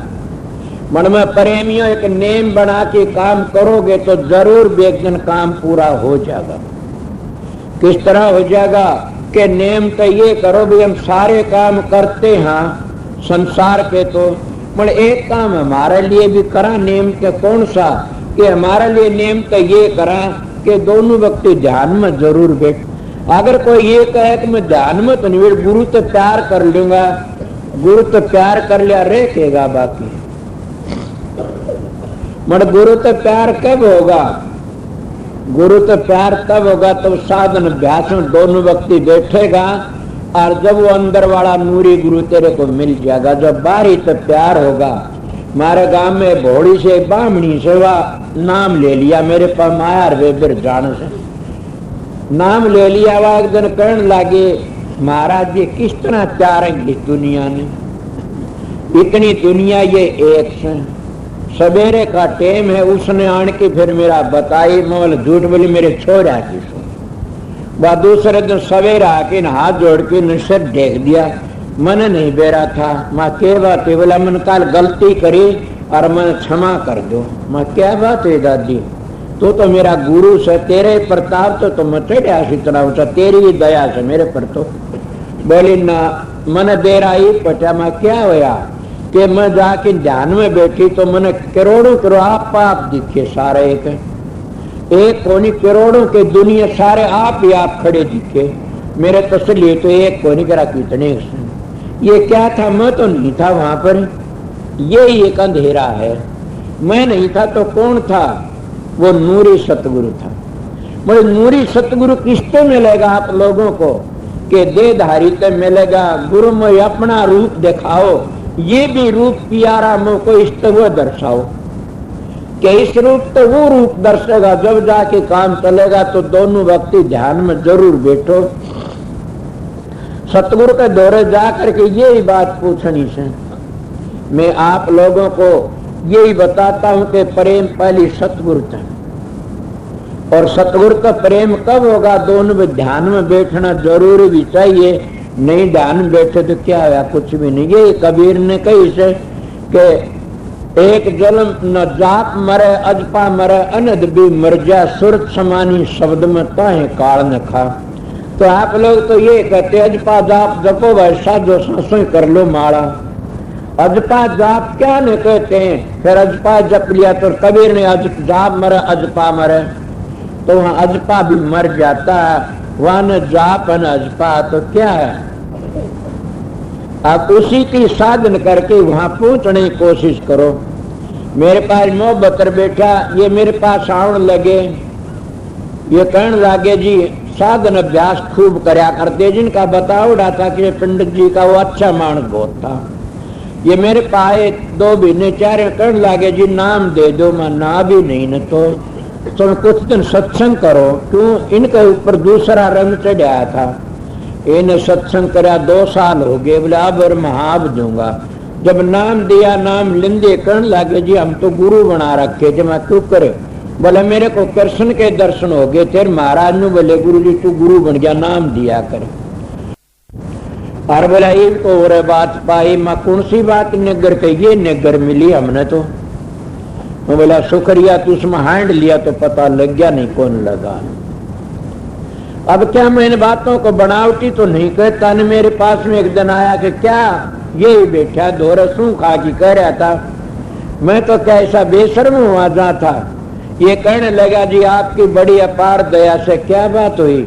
मन में प्रेमियों एक नेम बना के काम करोगे तो जरूर एक दिन काम पूरा हो जाएगा। किस तरह हो जाएगा कि नेम तो ये करो भी, हम सारे काम करते हैं संसार के, तो मतलब एक काम हमारे लिए भी करा नेम के कौन सा, कि हमारे लिए नेम तो ये करा कि दोनों व्यक्ति ध्यान में जरूर बैठ। अगर कोई ये कहे कि मैं ध्यान में तो नहीं, गुरु तो प्यार कर लूंगा, गुरु तो प्यार कर लिया रहेगा बाकी। मतलब गुरु तो प्यार कब होगा? गुरु तो प्यार तब होगा तब साधन अभ्यास में दोनों व्यक्ति बैठेगा, और जब वो अंदर वाला नूरी गुरु तेरे को मिल जाएगा। जब बाहरी तो प्यार होगा। हमारे गांव में भोड़ी से बामणी से वह नाम ले लिया, मेरे पास माया वे जान से नाम ले लिया। वह एक दिन कहने लगे, महाराज जी किस तरह चारेंगे दुनिया ने, इतनी दुनिया ये एक से। सवेरे का टेम है, उसने आन के फिर मेरा बताई, मोल झूठ बोली मेरे छोरा की सो। वह दूसरे दिन सवेरे आके हाथ जोड़ के निश्चित देख दिया, मन नहीं बेरा था। माँ क्या बात है? बोला मन काल गलती करी और मन क्षमा कर दो। माँ क्या बात है दादी? तो मेरा गुरु से, तेरे प्रताप तो मैं चढ़िया इतना ऊंचा, तेरी ही दया से मेरे पर। तो बोली ना मन देरा ही पटा। माँ क्या होया कि मैं जाके ध्यान में बैठी तो मैंने करोड़ों आप दिखे, सारे एक कोनी करोड़ों के दुनिया सारे आप ही आप खड़े दिखे। मेरे तसली तो एक कोनी करा कितने, ये क्या था? मैं तो नहीं था वहां पर, ये एक अंधेरा है। मैं नहीं था तो कौन था? वो नूरी सतगुरु था। बोले नूरी सतगुरु किसको मिलेगा आप लोगों को? कि देहधारी तो मिलेगा। गुरु में अपना रूप दिखाओ, ये भी रूप प्यारा मुझको इष्ट वो दर्शाओ। कि इस रूप तो वो रूप दर्शेगा, जब जाके काम चलेगा। तो दोनों व्यक्ति ध्यान में जरूर बैठो। सतगुरु के दौरे जा करके यही बात पूछनी से मैं आप लोगों को यही बताता हूं कि प्रेम पहली सतगुरु था, और सतगुरु का प्रेम कब होगा? दोनों में ध्यान में बैठना जरूरी भी चाहिए, नहीं ध्यान में बैठे तो क्या हुआ? कुछ भी नहीं। ये कबीर ने कही से कि एक जन्म न जाप मरे अजपा मरे अनद भी मर जा, सुरत समानी शब्द में ताहे काल न खा। तो आप लोग तो ये कहते अजपा जाप जपो वैसा जो सांसों कर लो माड़ा, अजपा जाप क्या न कहते हैं? फिर अजपा जप लिया तो कबीर ने जाप मरे अजपा मरे, तो वहां अजपा भी मर जाता है, वहां न जाप न अजपा, तो क्या है? आप उसी की साधन करके वहां पहुंचने की कोशिश करो। मेरे पास मोहब्बत बैठा, ये मेरे पास आने लगे, ये कहने लगे जी साधन अभ्यास खूब करया करते, जिनका बताओ था कि पंडित जी का वो अच्छा मानस बहुत था। ये मेरे पास 2 महीने 4 कहने लगे जी नाम दे दो, मैं ना भी नहीं न तो तुम कुछ दिन सत्संग करो। क्यों? इनके ऊपर दूसरा रंग चढ़ाया था, इन्हें सत्संग करा 2 साल हो गए, बोले अब और महाब दूंगा। जब नाम दिया, नाम लिंदे कहने लगे जी हम तो गुरु बना रखे थे। मैं क्यों करे? बोले मेरे को कृष्ण के दर्शन हो गए थे, महाराज ने बोले गुरु जी तू गुरु बन गया, नाम दिया कर। और बोला इनको और बात पाई, मैं कौन सी बात निगर कही? ये निगर मिली हमने तो। मैं बोला शुक्रिया, तू उसमें हैंड लिया तो पता लग गया, नहीं कौन लगा। अब क्या मैं इन बातों को बनावटी तो नहीं कहता। न मेरे पास में एक दिन आया कि क्या यही बैठा दो रसों खा की कह रहा था, मैं तो क्या ऐसा बेशर्म हुआ जा था। ये कहने लगा जी आपकी बड़ी अपार दया से क्या बात हुई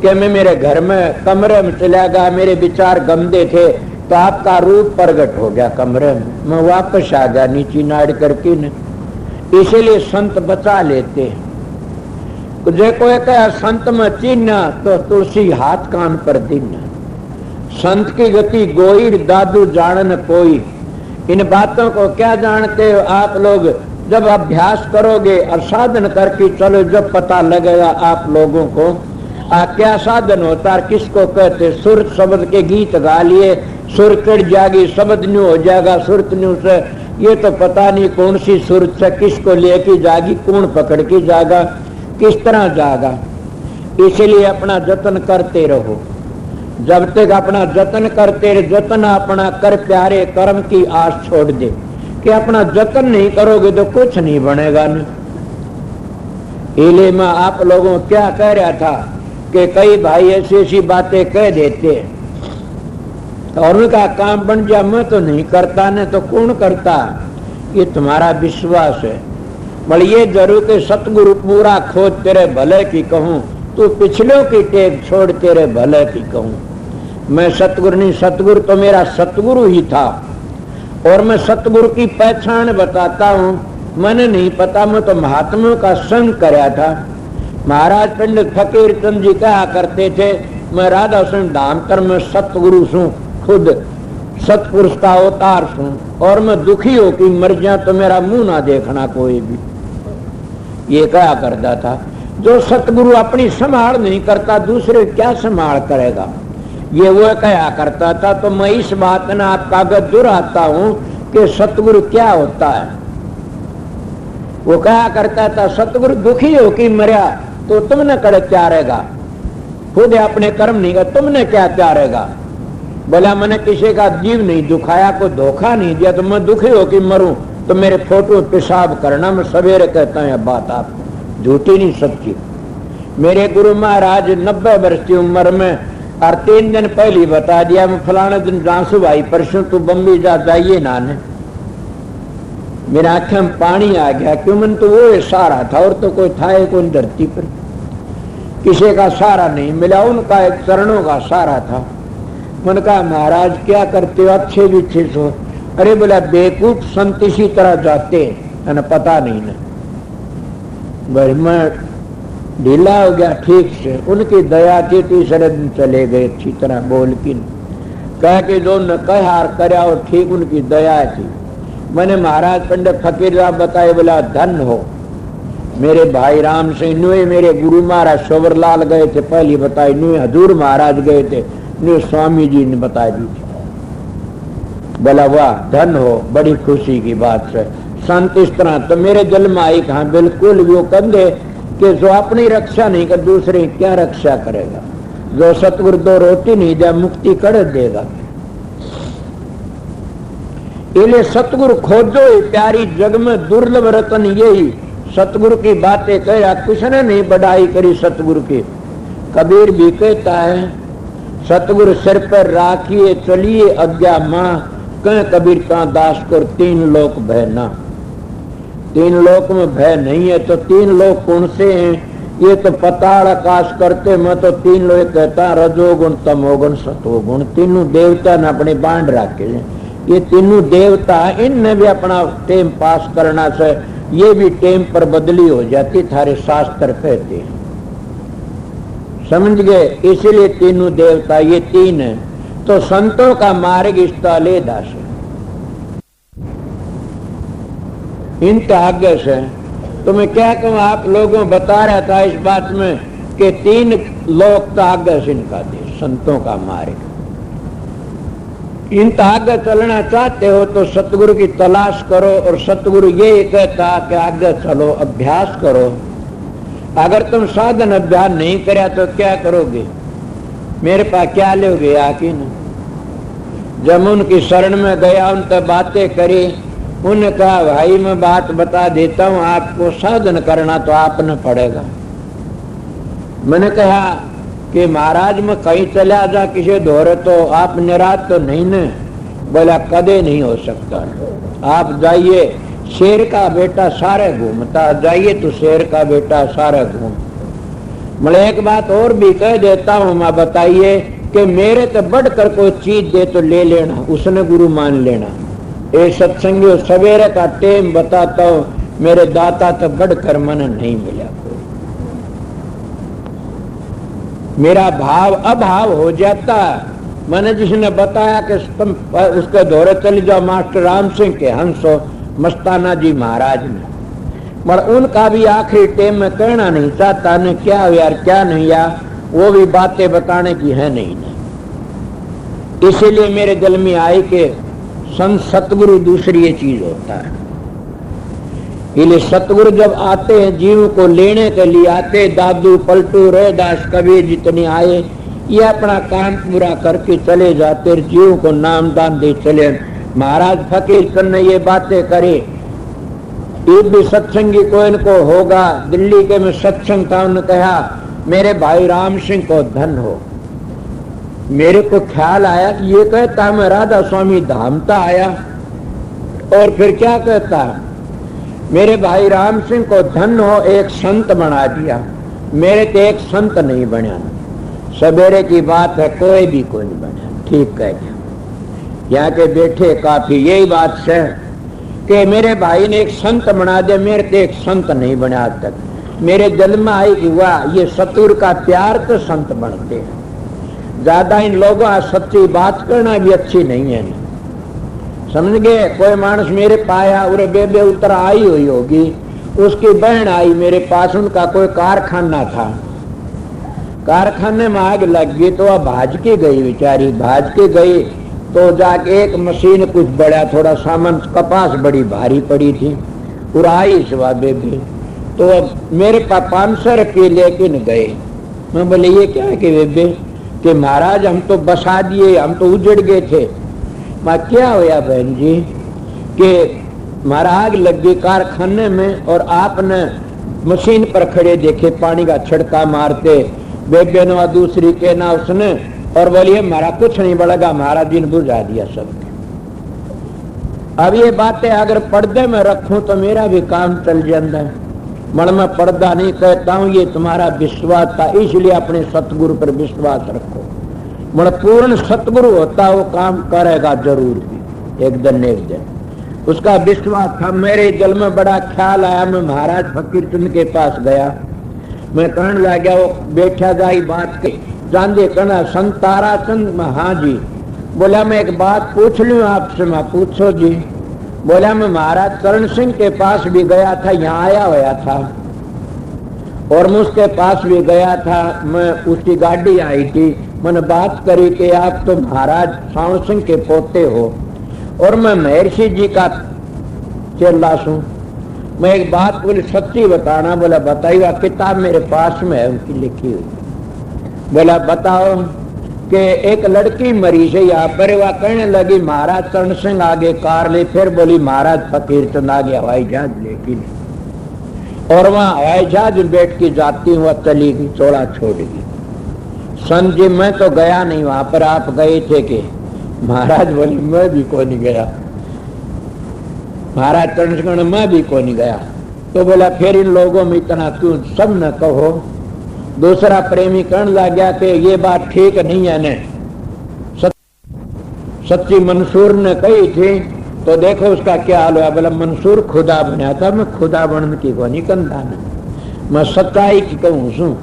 कि मैं मेरे घर में कमरे में चला गया, मेरे विचार गंदे थे तो आपका रूप प्रकट हो गया कमरे में, मैं वापस आ गया नीचे नाड़ करके न। इसीलिए संत बचा लेते हैं। जो कोई कहे संत में चिन्ह तो तुलसी हाथ कान पर दिन, संत की गति गोईर दादू जानन कोई। इन बातों को क्या जानते हो आप लोग? जब अभ्यास करोगे और साधन करके चलो, जब पता लगेगा आप लोगों को क्या साधन होता है, किसको कहते। सुर शब्द के गीत गा लिए, सुर चढ़ जाएगी, शब्द न्यू हो जाएगा, सुरत न्यू से ये तो पता नहीं कौन सी सुरत से किसको लेके जाएगी, कौन पकड़ के जाएगा, किस तरह जाएगा। इसलिए अपना जतन करते रहो। जब तक अपना जतन करते रहे, जतन अपना कर प्यारे कर्म की आस छोड़ दे। कि अपना जतन नहीं करोगे तो कुछ नहीं बनेगा न। इसलिए मैं आप लोगों को क्या कह रहा था कि कई भाई ऐसी ऐसी बातें कह देते और उनका काम बन जा, मैं तो नहीं करता न तो कौन करता। ये तुम्हारा विश्वास है। बल ये जरूर के सतगुरु पूरा खोज तेरे भले की कहूं, तू पिछलों की टेक छोड़ तेरे भले की कहूं। मैं सतगुरु नहीं, सतगुरु तो मेरा सतगुरु ही था और मैं सतगुरु की पहचान बताता हूं। मैंने नहीं पता, मैं तो महात्माओं का संग कराया था। महाराज पंडित फकीर चंद जी कहा करते थे मैं राधा सिंह धामकर में सतगुरु सू, खुद सतपुरुष का अवतार सू, और मैं दुखी हो कि मर जाए तो मेरा मुंह ना देखना कोई भी। ये कहा करता था। जो सतगुरु अपनी संभाल नहीं करता दूसरे क्या संभाल करेगा, ये वो कहा करता था। तो मैं इस बात में आपका अवगत दुहराता हूं कि सतगुरु क्या होता है। वो कहा करता था सतगुरु दुखी हो कि मरिया तो तुमने कर क्या रहेगा, खुद अपने कर्म नहीं कर तुमने क्या चाहेगा। बोला मैंने किसी का जीव नहीं दुखाया, को धोखा नहीं दिया, तो मैं दुखी हो कि मरूं तो मेरे फोटो पेशाब करना। मैं सवेरे कहता हूं बात आप झूठी नहीं सच्ची। मेरे गुरु महाराज 90 वर्ष की उम्र में और 3 दिन पहले ही बता दिया मैं फलाने दिन जांसू भाई परसों तू बम्बई जा जाइए नाने। मेरे आंखें में पानी आ गया, क्यों? मन तो वो सहारा था और तो कोई था ही कोई धरती पर, किसी का सहारा नहीं मिला, उनका एक चरणों का सहारा था। मन कहा महाराज क्या करते हो, अच्छे भी थे सो। अरे बोला बेवकूफ संत इसी तरह जाते हैं, पता नहीं ना। भाई मैं ढीला हो गया ठीक से, उनकी दया थी तीसरे दिन चले गए अच्छी तरह बोल की कह के जो न कह हार करया और ठीक उनकी दया थी। मैंने महाराज पंडित फकीर साहब बताए, बोला धन हो मेरे भाई राम सिंह नुए, मेरे गुरु महाराज सोवरलाल गए थे, पहली बताई नुए हजूर महाराज गए थे, ने स्वामी जी ने बता दी। बोला वाह धन हो, बड़ी खुशी की बात है। संत इस तरह तो मेरे जल में आई कहा, बिल्कुल वो कंधे कि जो अपनी रक्षा नहीं कर दूसरे की क्या रक्षा करेगा। जो सतगुरु दो रोटी नहीं दे मुक्ति कर देगा। इसलिए सतगुरु खोजो ही प्यारी जग में दुर्लभ रतन यही। सतगुरु की बातें कह कुछ ने नहीं बढ़ाई करी सतगुरु की। कबीर भी कहता है सतगुरु सिर पर राखिए चलिए आज्ञा मां, कह कबीर का दास को तीन लोक भय ना। तीन लोक में भय नहीं है तो तीन लोक कौन से हैं? ये तो पताल आकाश करते मैं तो तीन लोग कहता रजोगुण तमोगुण सतोगुण। तीनों देवता ने अपने बांध रखे। ये तीनों देवता इनने भी अपना टेम पास करना से ये भी टेम पर बदली हो जाती थारे शास्त्र कहते हैं, समझ गए। इसीलिए तीनों देवता ये तीन है। तो संतों का मार्ग इस ताले दास है। इन आगे से तो मैं क्या कहूं, आप लोगों बता रहा था इस बात में कि तीन लोक तागे से इनका दे संतों का मार्ग। इन आगे चलना चाहते हो तो सतगुरु की तलाश करो। और सतगुरु ये कहता कि आगे चलो, अभ्यास करो। अगर तुम साधन अभ्यास नहीं करया तो क्या करोगे? मेरे पास क्या लोगे आके न? जब उनकी शरण में गया, उनसे बातें करी, उन्होंने कहा भाई मैं बात बता देता हूं आपको, साधन करना तो आपने पड़ेगा। मैंने कहा कि महाराज मैं कहीं चला जा किसी दौरे तो आप निराश तो नहीं न? बोला कदे नहीं हो सकता। आप जाइए, शेर का बेटा सारे घूमता, जाइए तो शेर का बेटा सारे घूम। मैं एक बात और भी कह देता हूं, मैं बताइए कि मेरे तो बढ़कर कोई चीज दे तो ले लेना, उसने गुरु मान लेना। ये सत्संगी सवेरे का टेम बताता हूं, मेरे दाता तो बढ़कर मन नहीं मिला। मेरा भाव अभाव हो जाता। मैंने जिसने बताया कि तुम उसके दौरे चले जाओ, मास्टर राम सिंह के हंसो मस्ताना जी महाराज ने, मगर उनका भी आखिरी टेम में कहना नहीं चाहता ने क्या यार क्या नहीं यार, वो भी बातें बताने की है नहीं। इसीलिए मेरे दिल में आई कि संत सतगुरु दूसरी ये चीज होता है। इसलिए सतगुरु जब आते हैं जीव को लेने के लिए आते, दादू पलटू रैदास कबीर जितने आए, ये अपना काम पूरा करके चले जाते, जीव को नाम दान दे चले। महाराज फकीर चंद ने ये बातें करे, एक भी सत्संगी को इनको होगा। दिल्ली के में सत्संग था, उन्होंने कहा मेरे भाई राम सिंह को धन हो। मेरे को ख्याल आया कि ये कहता मैं राधा स्वामी धामता आया, और फिर क्या कहता मेरे भाई राम सिंह को धन हो, एक संत बना दिया। मेरे तो एक संत नहीं बना। सवेरे की बात है, कोई भी कोई नहीं बना। ठीक कह दिया। यहाँ के बैठे काफी यही बात है कि मेरे भाई ने एक संत बना दिया, मेरे तो एक संत नहीं बना आज तक। मेरे दिल में आई कि वाह ये सतगुरु का प्यार तो संत बनते हैं। ज्यादा इन लोगों का सच्ची बात करना भी अच्छी नहीं है, समझ गए। कोई मानस मेरे पाया उरे बेबे उतर आई हुई होगी, उसकी बहन आई मेरे पास, उनका कोई कारखाना था, कारखाने में आग लग गई तो वह भाज के गई बेचारी। भाज के गई तो जाके एक मशीन कुछ बड़ा थोड़ा सामान, कपास बड़ी भारी पड़ी थी, उड़ाई सुबह बेबे। तो मेरे पास 500 रुपये लेकिन गए। मैं बोले ये क्या है कि बेबे कि महाराज हम तो बसा दिए, हम तो उजड़ गए थे। मैं क्या होया बहन जी कि महाराज लग गई कारखाने में और आपने मशीन पर खड़े देखे पानी का छिड़का मारते, बेबे ने दूसरी के ना उसने, और बोलिए हमारा कुछ नहीं बढ़ेगा, महाराज जी ने बुझा दिया सब। अब ये बातें अगर पर्दे में रखूं तो मेरा भी काम चल जाता है। मन में पर्दा नहीं कहता हूं, ये तुम्हारा विश्वास था, इसलिए अपने सतगुरु पर विश्वास रखो। मन पूर्ण सतगुरु होता वो काम करेगा जरूर भी, एक दिन एक दिन। उसका विश्वास था। मेरे दिल में बड़ा ख्याल आया, मैं महाराज फकीर चंद के पास गया। मैं कहने लग गया, वो बैठा जाई बात के जानदे कहना संत तारा चंद। हाँ जी। बोला मैं एक बात पूछ लूं आपसे। मैं पूछो जी। बोला मैं महाराज करण सिंह के पास भी गया था, यहाँ आया हुआ था, और मैं उसके पास भी गया था। मैं उसकी गाड़ी आई थी, मैंने बात करी कि आप तो महाराज सावण सिंह के पोते हो और मैं महर्षि जी का चेला हूं। मैं एक बात बोली सच्ची बताना। बोला बताइए। किताब मेरे पास में है उनकी लिखी हुई। बोला बताओ कि एक लड़की मरी से यहाँ पर। वह कहने लगी महाराज चरण सिंह आगे कार ले। फिर बोली महाराज फकीर चंद आगे हवाई जहाज लेके। और वहां हवाई जहाज बैठ के जाती हुआ चली गई, चौड़ा छोड़ गई। संत जी मैं तो गया नहीं वहां पर, आप गए थे कि? महाराज बोली मैं भी को नहीं गया। महाराज चरण सिंह मैं भी को नहीं गया। तो बोला फिर इन लोगों में इतना क्यों सब न कहो। दूसरा प्रेमी कहने लग गया कि ये बात ठीक नहीं है ने। सच्ची मंसूर ने कही थी तो देखो उसका क्या हाल हुआ। बोला मंसूर खुदा बना था, मैं खुदा बनने की को नहीं कंधा ने, मैं सच्चाई की कहूँ सू।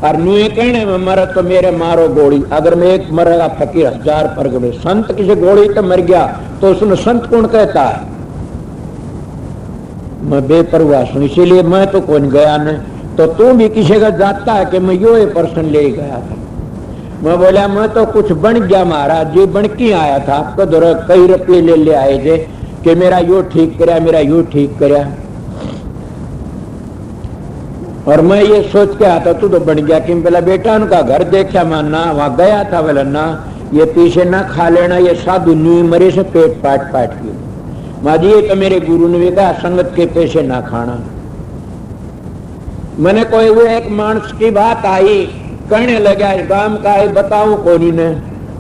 और नुए कहने में मरा तो मेरे मारो गोली। अगर मैं एक मरेगा फकीर 1000 पर गए। संत किसी गोली तो मर गया तो उसने संत कौन कहता है। मैं बेपरवाह हूं इसीलिए मैं तो कौन गया न। तो तू भी किसी का जाता है कि मैं यो पर्सन ले गया था। मैं बोला मैं तो कुछ बन गया महाराज जी, बन के आया था। आपको दौरा कई रुपये ले आए थे कि मेरा यो ठीक कराया, मेरा यो ठीक कराया। और मैं ये सोच के आता तू तो बन गया कि बोला बेटा उनका घर देखा मैं ना वहां गया था। बोला ना ये पीछे ना खा लेना, ये साधु न्यू मरे से पेट पाट के। माँ जी ये तो मेरे गुरु ने भी कहा संगत के पैसे ना खाना। मैंने कोई वो एक मानस की बात आई, कहने लगा गांव का है बताऊं कोनी ने।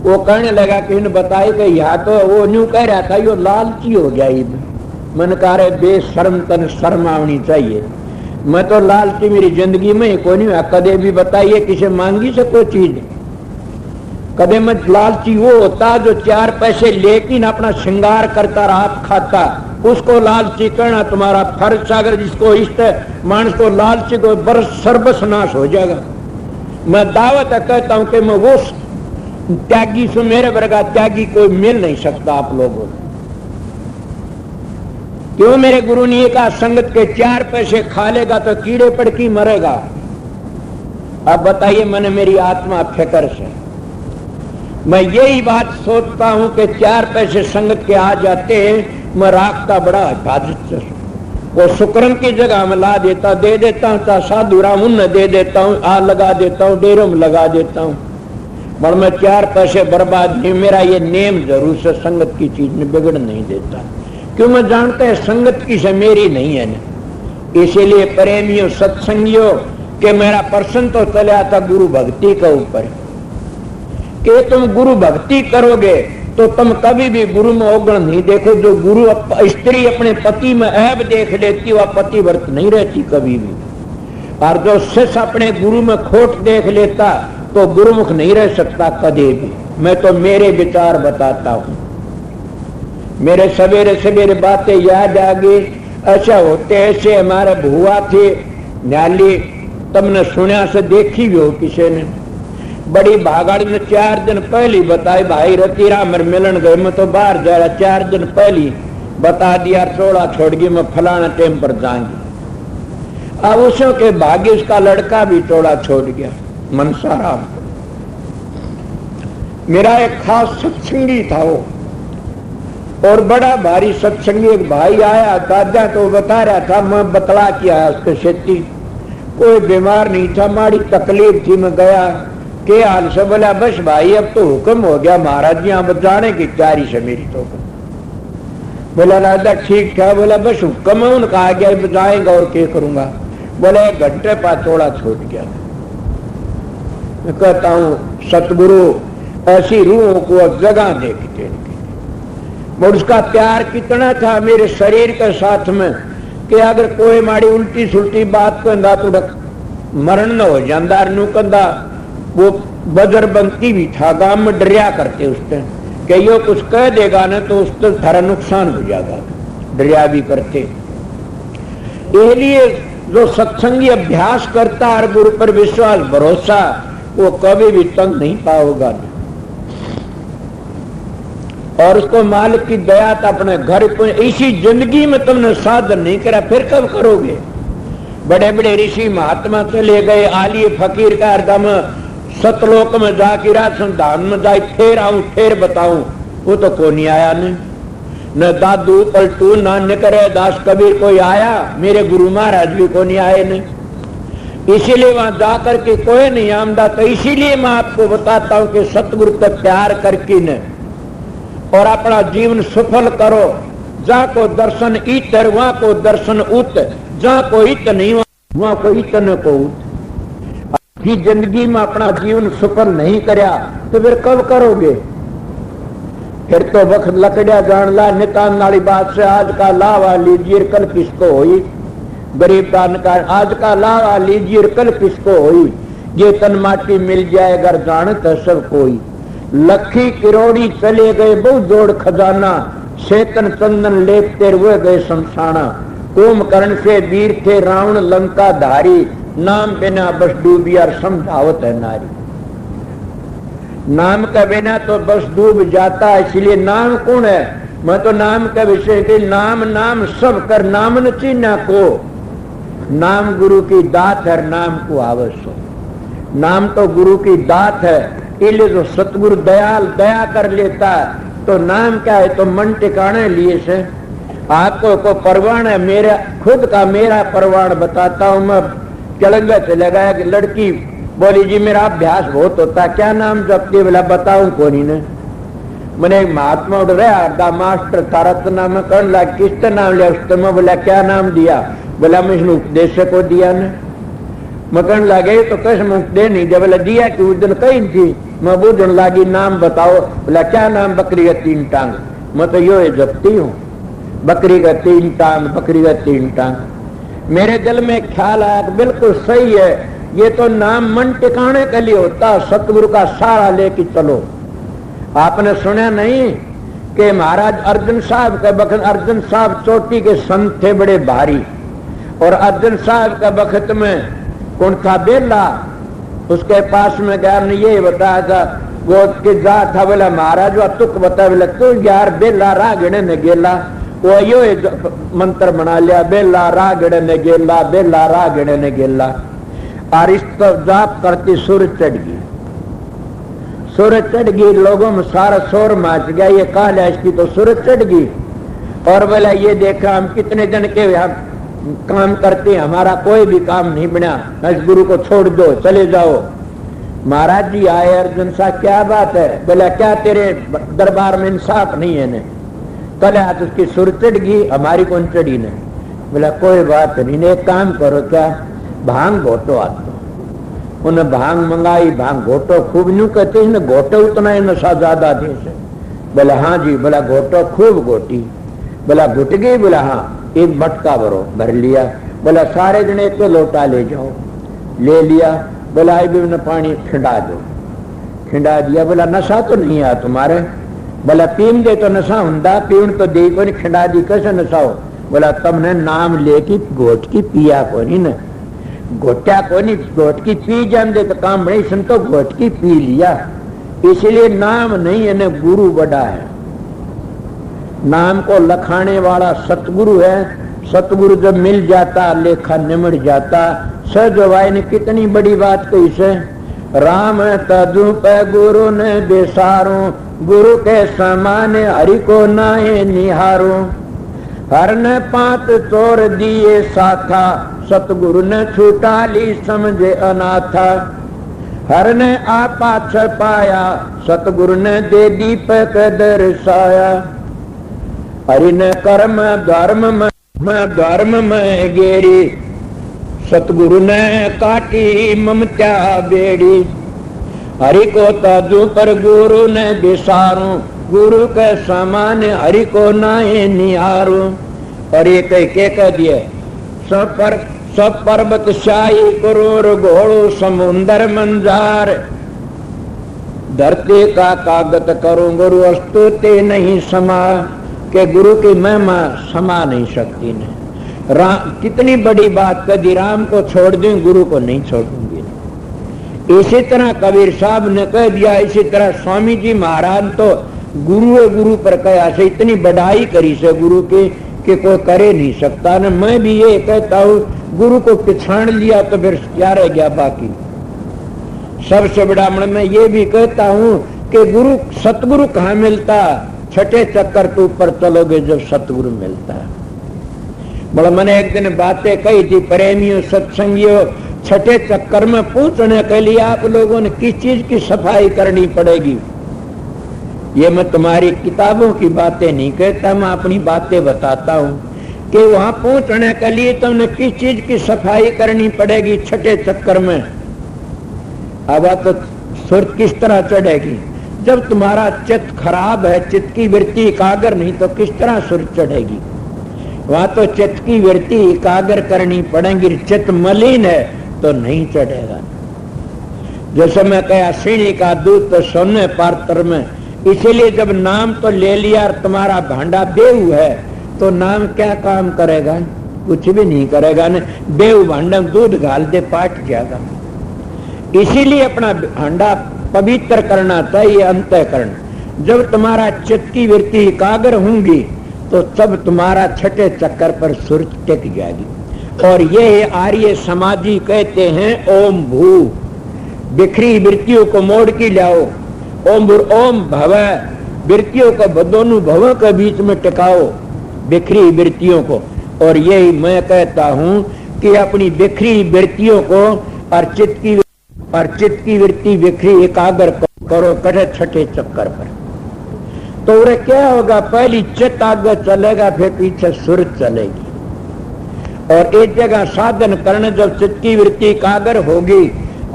वो कहने लगा कि इन्हें बताई कि यहाँ तो वो न्यू कह रहा था यो लालची हो गया। मन कह रहे बेशर्म तन शर्म आनी चाहिए। मैं तो लालची मेरी जिंदगी में कोई नहीं। कदे भी बताइए किसे मांगी से कोई चीज। कदे मैं लालची वो होता जो 4 पैसे लेकिन अपना श्रृंगार करता रात खाता, उसको लालची करना तुम्हारा फर्ज। अगर जिसको इष्ट मानस को लालची को बरस सर्वस्नाश हो जाएगा। मैं दावत कहता हूं कि मैं वो त्यागी से मेरे वर्गा त्यागी कोई मिल नहीं सकता आप लोगों को। क्यों मेरे गुरु ने कहा संगत के 4 पैसे खा लेगा तो कीड़े पड़ की मरेगा। अब बताइए मैंने मेरी आत्मा फिक्र से मैं यही बात सोचता हूं कि 4 पैसे संगत के आ जाते हैं। मैं राखता बड़ा हिफाजत से वो शुक्रम की जगह में ला देता दे देता हूँ। साधु राम उन दे देता हूँ, आ लगा देता हूँ, डेरों में लगा देता हूँ। पर मैं 4 पैसे बर्बाद नहीं। मेरा ये नेम जरूर से संगत की चीज में बिगड़ नहीं देता। क्यों मैं जानता है संगत की से मेरी नहीं है ना। इसीलिए प्रेमियों सत्संगियों के मेरा प्रश्न तो चले आता गुरु भक्ति के ऊपर कि तुम गुरु भक्ति करोगे तो तुम कभी भी गुरु में अवगुण नहीं देखो। जो गुरु स्त्री अपने पति में ऐब देख लेती वह पतिव्रत नहीं रहती कभी भी। और जो शिष्य अपने गुरु में खोट देख लेता तो गुरुमुख नहीं रह सकता कभी भी। मैं तो मेरे विचार बताता हूं। मेरे सवेरे सवेरे बातें याद आ गई। ऐसा होते ऐसे हमारे भुआ थे न्याली, तुमने सुना से देखी भी हो किसी ने। बड़ी भागड़ ने 4 दिन पहली बताई भाई रतीरा मर मिलन गए। मैं तो बाहर जा रहा 4 दिन पहली बता दिया चौड़ा छोड़ गई मैं फलाना टाइम पर जाऊंगी। अब उसों के भाग्य उसका लड़का भी चौड़ा छोड़ गया मनसाराम। मेरा एक खास सत्संगी था वो और बड़ा भारी सत्संगी। एक भाई आया दादा तो बता रहा था मैं बतला किया उसके खेती कोई बीमार नहीं था, माड़ी तकलीफ थी। मैं गया के हाल से बोला बस भाई अब तो हुक्म हो गया महाराज जी अब जाने की तैयारी से मेरी तो। बोला दादा ठीक था। बोला बस हुक्म है उनका आ गया जाएगा और क्या करूंगा। बोला 1 घंटे बाद थोड़ा छूट गया। मैं कहता हूं सतगुरु ऐसी रूहों को अब जगह देखते और उसका प्यार कितना था मेरे शरीर के साथ में कि अगर कोई माड़ी उल्टी सुल्टी बात कहता तो मरण न हो जाता। नू कहता वो बजरबंती भी था गांव में डरिया करते उसने कि यो कुछ कह देगा ना तो उससे थारा नुकसान हो जाएगा। डरिया भी करते। इसलिए जो सत्संगी अभ्यास करता है गुरु पर विश्वास भरोसा वो कभी भी तंग नहीं पाओगा। और उसको मालिक की दया तो अपने घर पर इसी जिंदगी में तुमने साधन नहीं करा फिर कब करोगे। बड़े बड़े ऋषि महात्मा चले गए आलिए फकीर का हरदम सतलोक में जाके राजस्थान में जाए फिर आऊं फिर बताऊं, वो तो को नहीं आया नहीं। न दादू पलटू नानक दास कबीर कोई आया, मेरे गुरु महाराज भी को नहीं आए नहीं। इसीलिए वहां जाकर के कोई नहीं आमदा। तो इसीलिए मैं आपको बताता हूं कि सतगुरु का प्यार करके न और अपना जीवन सफल करो। जहां को दर्शन इतर वहां को दर्शन उत, जहां को इत नहीं वहां को इतन को उत। अपनी जिंदगी में अपना जीवन सफल नहीं करया तो फिर कब करोगे? फिर तो वक्त लकड़िया जान ला निकाल वाली बात से आज का लावा लीजिए कल किसको हुई। गरीब का निकाल आज का लावा लीजिए कल किसको हुई। ये तन माटी मिल जाए अगर जानत है सब कोई। लखी किरोड़ी चले गए बहु जोड़ खजाना, सेतन चंदन लेपते हुए गए शमशाना। कुंभकर्ण से वीर थे रावण लंका धारी, नाम बिना बस डूबिया समझावत है नारी। नाम का बिना तो बस डूब जाता है, इसलिए नाम कौन है? मैं तो नाम का विषय के नाम नाम सब कर नाम न चीना को। नाम गुरु की दात है, नाम को आवश्यक। नाम तो गुरु की दात है, इसलिए जो सतगुरु दयाल दया कर लेता है तो नाम क्या है? तो मन टिकाने लिए से आपको को परवान है। मेरा खुद का मेरा परवान बताता हूं मैं। चलंगा से लगाया कि लड़की बोली जी मेरा अभ्यास बहुत होता, क्या नाम जपती? बोला बताऊं कौन ने। मैंने महात्मा उठ रहा मास्टर तारा तो नाम कौन ला किस नाम लिया उस मैं बोला क्या नाम दिया? बोला मैं इसने उपदेश को दिया ने। मैं कहने लगे तो कैसे उपदेश नहीं दिया? बोला दिया कि उस दिन कहीं थी। मैं बूझने लगी नाम बताओ। बोला क्या नाम? बकरी का 3 टांग। मैं तो यो जपती हूँ, बकरी का 3 टांग, बकरी का 3 टांग। मेरे दिल में ख्याल आया बिल्कुल सही है, ये तो नाम मन टिकाने के लिए होता। सतगुरु का सहारा लेके चलो। आपने सुना नहीं कि महाराज अर्जुन साहब के वक्त अर्जुन साहब चोटी के संत थे बड़े भारी, और अर्जुन साहब के वक्त में कौन था? बेला। उसके पास में गया ने ये बताया था गोद के जा था। बोला महाराज वो तुक बता। बोला तू यार बेला रागड़े ने गेला। वो यो मंत्र बना लिया, बेला रागड़े ने गेला, बेला रागड़े ने गेला। और इस तो जाप करती सूरज चढ़ गई। सूरज चढ़ गई, लोगों में सारा शोर मच गया, ये कहा लिया इसकी तो सूरज चढ़ गई। और बोला ये देखा हम कितने दिन के हम काम करते हैं, हमारा कोई भी काम नहीं बना, इस गुरु को छोड़ दो चले जाओ। महाराज जी आए, अर्जुन साहब क्या बात है? बोला क्या तेरे दरबार में इंसाफ नहीं है ने? कल हाथ उसकी सुर चढ़ गई, हमारी कौन चढ़ी ने? बोला कोई बात नहीं, एक काम करो क्या भांग घोटो आतो। उन्हें भांग मंगाई, भांग घोटो खूब न्यू कहते हैं घोटो उतना ही नशा ज्यादा देश है। बोला हाँ जी। बोला घोटो खूब घोटी। बोला घुट गई? बोला हाँ। एक मटका भर लिया। बोला सारे जने एक लोटा ले जाओ। ले लिया। बोला आई पानी खिंडा दो। खिंडा दिया। बोला नशा तो नहीं है तुम्हारे? बोला पीन दे तो नशा हुंदा, पीन तो दे को नहीं, खिंडा दी कैसे नशा हो? बोला तुमने नाम लेके घोट की पिया को नहीं न, घोटा को नहीं, घोट की पी जान दे तो काम बड़े सन तो घोट की पी लिया। इसलिए नाम नहीं है न गुरु बड़ा है। नाम को लखाने वाला सतगुरु है। सतगुरु जब मिल जाता लेखा निमट जाता। सजवाई ने कितनी बड़ी बात कही से, राम तजु पे गुरु ने बेसारो, गुरु के समान हरि को नाए निहारो। हर ने 5 चोर दिए साथा, सतगुरु ने छूटा ली समझे अनाथा। हर ने आपा छपाया, सतगुरु ने दे दीपक दर्शाया। हरि ने कर्म धर्म में गेरी, सतगुरु ने काटी ममता बेड़ी। हरि को ताजू पर गुरु ने बिसारू, गुरु के समान हरि को नाए निहारू। और ये कह दिए सब पर्वत शाही करोड़ घोड़ो समुंदर मंजार। धरती का कागत करो गुरु अस्तुते नहीं समा, के गुरु की महिमा समा नहीं सकती ने। कितनी बड़ी बात कदी, राम को छोड़ दूं गुरु को नहीं छोड़ूंगी। इसी तरह कबीर साहब ने कह दिया, इसी तरह स्वामी जी महाराज तो गुरु पर कहा से इतनी बढ़ाई करी से गुरु की कि कोई करे नहीं सकता न। मैं भी ये कहता हूँ गुरु को पिछाड़ लिया तो फिर क्या रह गया बाकी। सबसे बड़ा मैं ये भी कहता हूँ कि गुरु सतगुरु कहाँ मिलता, छठे चक्कर के ऊपर चलोगे जब सतगुरु मिलता है। बड़ा मैंने एक दिन बातें कही थी, प्रेमियों सत्संगियों, छठे चक्कर में पहुंचने के लिए आप लोगों ने किस चीज की सफाई करनी पड़ेगी। ये मैं तुम्हारी किताबों की बातें नहीं कहता, मैं अपनी बातें बताता हूँ कि वहां पहुंचने के लिए तुमने किस चीज की सफाई करनी पड़ेगी छठे चक्कर में। अब तो सुरत किस तरह चढ़ेगी, जब तुम्हारा चित्त खराब है, चित्त की वृत्ति एकाग्र नहीं, तो किस तरह सुरत चढ़ेगी। वहां तो चित्त की वृत्ति एकाग्र करनी पड़ेगी, चित्त मलिन है तो नहीं चढ़ेगा। जैसे मैं कहा सीढ़ी का दूध तो सोने पात्र में, इसीलिए जब नाम तो ले लिया और तुम्हारा भांडा बेहू है तो नाम क्या काम करेगा, कुछ भी नहीं करेगा न। बेहू भांडा में दूध गाल दे पाट जाएगा। इसीलिए अपना भांडा पवित्र करना चाहिए, अंतःकरण। जब तुम्हारा चित्त की वृत्ति एकाग्र होंगी तो तब तुम्हारा छठे चक्कर पर सुरत टिक जाएगी। और ये आर्य समाधि कहते हैं ओम भू, बिखरी वृत्तियों को मोड़ के लाओ। ओम भूर ओम भव, वृत्तियों को दोनों भवों के बीच में टिकाओ, बिखरी वृत्तियों को। और यही मैं कहता हूं कि अपनी बिखरी वृत्तियों को और चित्त की वृत्ति बिखरी एकाग्र करो कठे छठे चक्कर पर। तो उरे क्या होगा, पहली चित्त आगे चलेगा, फिर पीछे सुरत चलेगी। और एक जगह साधन करने जब चित्त की वृत्ति एकाग्र होगी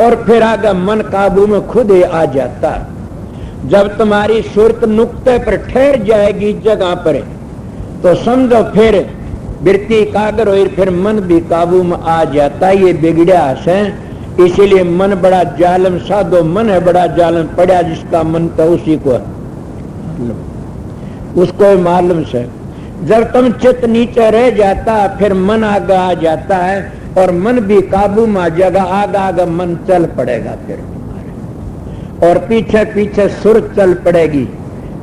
और फिर आगे मन काबू में खुद ही आ जाता। जब तुम्हारी सुरत नुक्ते पर ठहर जाएगी जगह पर, तो समझो फिर वृत्ति एकाग्र हुई, फिर मन भी काबू में आ जाता। ये बिगड़ा है, इसीलिए मन बड़ा जालम, साधो मन है बड़ा जालम, पड़ा जिसका मन तो उसी को उसको मालूम से। जब तुम चित्त नीचे रह जाता, फिर मन आगे आ जाता है और मन भी काबू में आ जाएगा, आगे आगे मन चल पड़ेगा फिर, और पीछे पीछे सुरत चल पड़ेगी।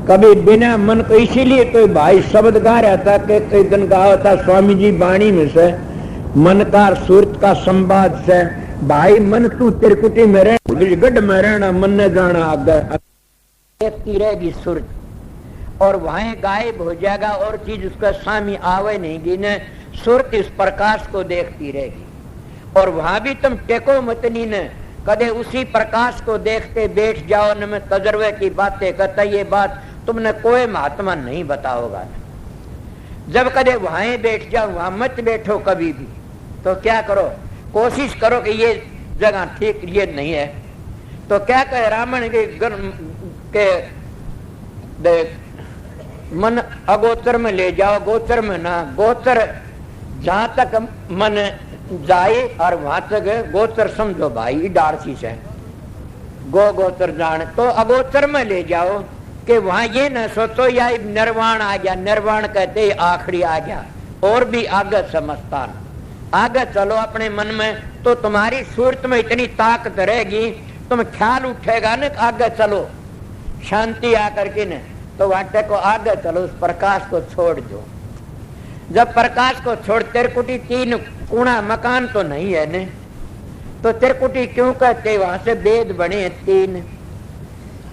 कभी बिना मन को, इसीलिए कोई भाई शब्द गा रहा था कि कई दिन कहा था स्वामी जी वाणी में से, मन का सुरत का संवाद से, भाई मन तू तिरकुटी में रह, गढ़ में रहना, मन ने जाना आगे देखती रहेगी सुरत, और वहां गायब हो जाएगा और चीज उसका सामी आवे नहीं गिने। सुरत इस प्रकाश को देखती रहेगी और वहां भी तुम टेको मतनी ने कदे उसी प्रकाश को देखते बैठ जाओ न। मैं तजर्बे की बातें कहता, ये बात तुमने कोई महात्मा नहीं बताओगा। जब कदे वहां बैठ जाओ, वहां मत बैठो कभी भी, तो क्या करो, कोशिश करो कि ये जगह ठीक ये नहीं है। तो क्या कहे रावण के मन अगोचर में ले जाओ, गोचर में ना, गोचर जहां तक मन जाए और वहां तक गोचर समझो भाई डारसी से गोचर जाने, तो अगोचर में ले जाओ कि वहां ये न सोचो या निर्वाण आ गया, निर्वाण कहते आखिरी आ गया, और भी आगे समझता आगे चलो अपने मन में, तो तुम्हारी सूरत में इतनी ताकत रहेगी, तुम ख्याल उठेगा न आगे चलो, शांति आकर के न, तो वाटे को आगे चलो, उस प्रकाश को छोड़ दो। जब प्रकाश को छोड़, तिरकुटी तीन कूणा मकान तो नहीं है ने, तो तिरकुटी क्यों कहते, वहां से वेद बने तीन,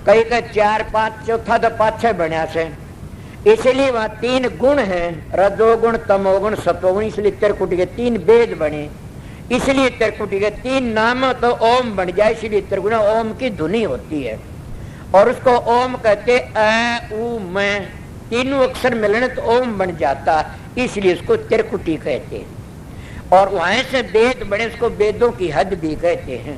कई का चार पांच, चौथा तो पाछे बना से, इसलिए वहां तीन गुण हैं, रजोगुण तमोगुण सतोगुण, इसलिए तिरकुटी के तीन वेद बने, इसलिए तिरकुटी के तीन नाम तो ओम बन जाए, इसलिए त्रिगुण ओम की धुनी होती है। और उसको ओम कहते अ उ मैं, तीनों अक्षर मिलने तो ओम बन जाता, इसलिए उसको तिरकुटी कहते हैं। और वहां से वेद बने, उसको वेदों की हद भी कहते हैं।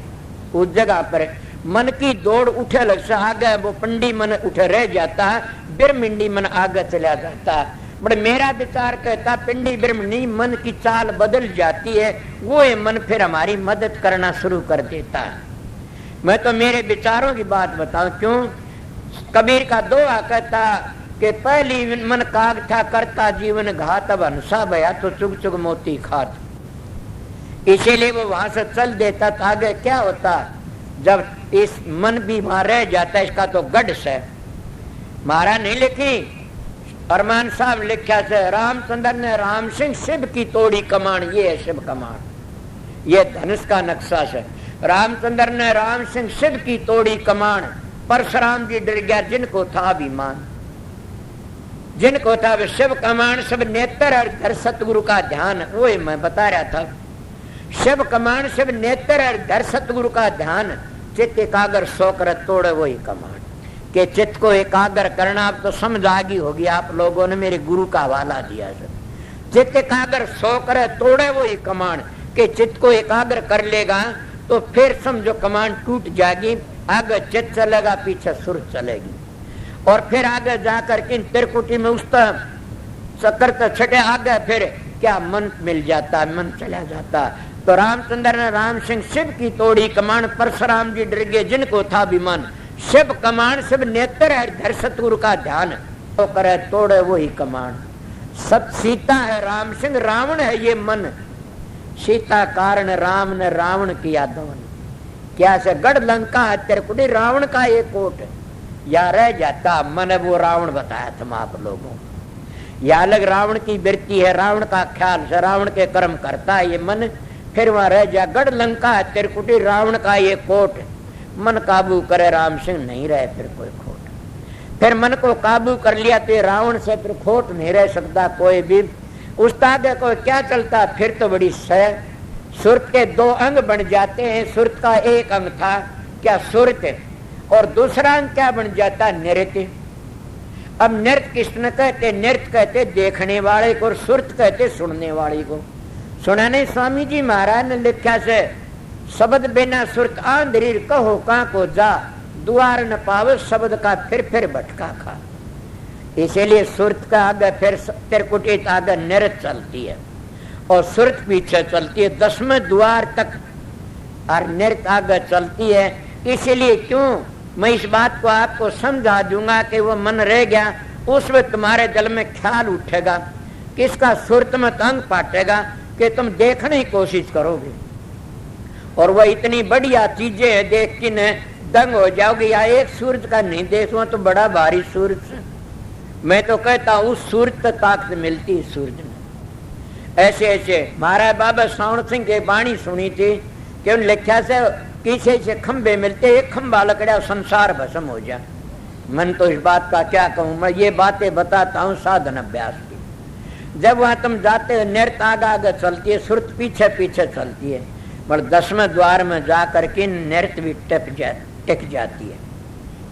उस जगह पर मन की दौड़ उठे लग से आगे, वो पंडी मन उठे रह जाता है, बिरमिंडी मन आगे चला जाता है। बड़े मेरा विचार कहता, पिंडी बिरमिंडी मन की चाल बदल जाती है, वो मन फिर हमारी मदद करना शुरू कर देता है। मैं तो मेरे विचारों की बात बताऊं, क्यों कबीर का दोहा कहता कि पहली मन काग था करता जीवन घात, अब हंसा भया तो चुग चुग मोती खात। इसीलिए वो वहां से चल देता था। आगे क्या होता, जब इस मन भी वहां रह जाता, इसका तो गढ़ से मारा नहीं लिखी, अरमान साहब लिखा से, रामचंद्र ने राम सिंह शिव की तोड़ी कमान, ये है शिव कमान, ये धनुष का नक्शा से। रामचंद्र ने राम सिंह शिव की तोड़ी कमान, परशुराम जी डर गया जिनको था अभिमान। जिनको था वे शिव कमान, सब नेत्र और घर सतगुरु का ध्यान। वो मैं बता रहा था, शिव कमान शिव नेत्र और घर सतगुरु का ध्यान। चित्त एकाग्र सो कर तोड़े वही कमान। के चित्त को एकाग्र करना अब तो समझ आ गई होगी आप लोगों ने, मेरे गुरु का हवाला दिया है। चित्त एकाग्र सो कर तोड़े वही कमान। के चित्त को एकाग्र कर लेगा तो फिर समझो कमान टूट जाएगी, आगे चित्त चलेगा, पीछे सुर चलेगी। और फिर आगे जाकर के त्रिकुटी में उस चक्कर छठे आगे फिर क्या मन मिल जाता, मन चला जाता। तो रामचंद्र ने राम सिंह शिव की तोड़ी कमान, परशुराम जी डर गए जिनको था अभिमान। शिव कमान शिव नेत्र है धर सतगुरु का ध्यान, तो करे तोड़े वही कमान। सत सीता है राम सिंह, रावण है ये मन। सीता कारण राम ने रावण किया दमन। क्या से गढ़ लंका है त्रिकुटी, रावण का ये कोट या रह जाता मन। वो रावण बताया तुम आप लोगों, या अलग रावण की वृत्ति है, रावण का ख्याल से रावण के कर्म करता है ये मन। फिर वहां रह जा गढ़ लंका है त्रिकुटी, रावण का ये कोट। मन काबू करे राम सिंह, नहीं रहे फिर कोई खोट। फिर मन को काबू कर लिया तो रावण से फिर खोट नहीं रह सकता कोई भी। उस्ताद को क्या चलता फिर तो बड़ी सह। सुरत के दो अंग बन जाते हैं, सुरत का एक अंग था क्या सुरत, और दूसरा अंग क्या बन जाता नृत्य। अब नृत्य किसने कहते, नृत्य कहते देखने वाले को और सुरत कहते सुनने वाले को। सुना नहीं स्वामी जी महाराज ने लिखा से, शब्द बिना सुरत आंधरी कहो का को जा, द्वार न पावे शब्द का फिर भटका खा। इसीलिए सुरत का आगे फिर त्रिकुटी आगे नृत्य चलती है और सुरत पीछे चलती है 10वें द्वार तक, और नृत्य आगे चलती है। इसीलिए क्यों मैं इस बात को आपको समझा दूंगा कि वो मन रह गया, उसमें तुम्हारे दिल में ख्याल उठेगा, किसका सुरत में अंग पाटेगा कि तुम देखने की कोशिश करोगे। और वह इतनी बढ़िया चीजें है, देख के न दंग हो जाओगे। या एक सूरज का नहीं देखो तो बड़ा भारी सूरज। मैं तो कहता हूँ उस सूरज तक ताकत मिलती है सूरज में। ऐसे ऐसे महाराज बाबा श्रावण सिंह की बाणी सुनी थी कि उन लिखा से किसी से खंबे मिलते, एक खंबा लकड़ा संसार भस्म हो जाए। मन तो इस बात का क्या कहूँ, मैं ये बातें बताता हूँ साधन अभ्यास की। जब वहां तुम जाते हो नृत्य आगे चलती है, सुरत पीछे पीछे चलती है, पर 10वें द्वार में जाकर के नृत्य भी टिक जाती है।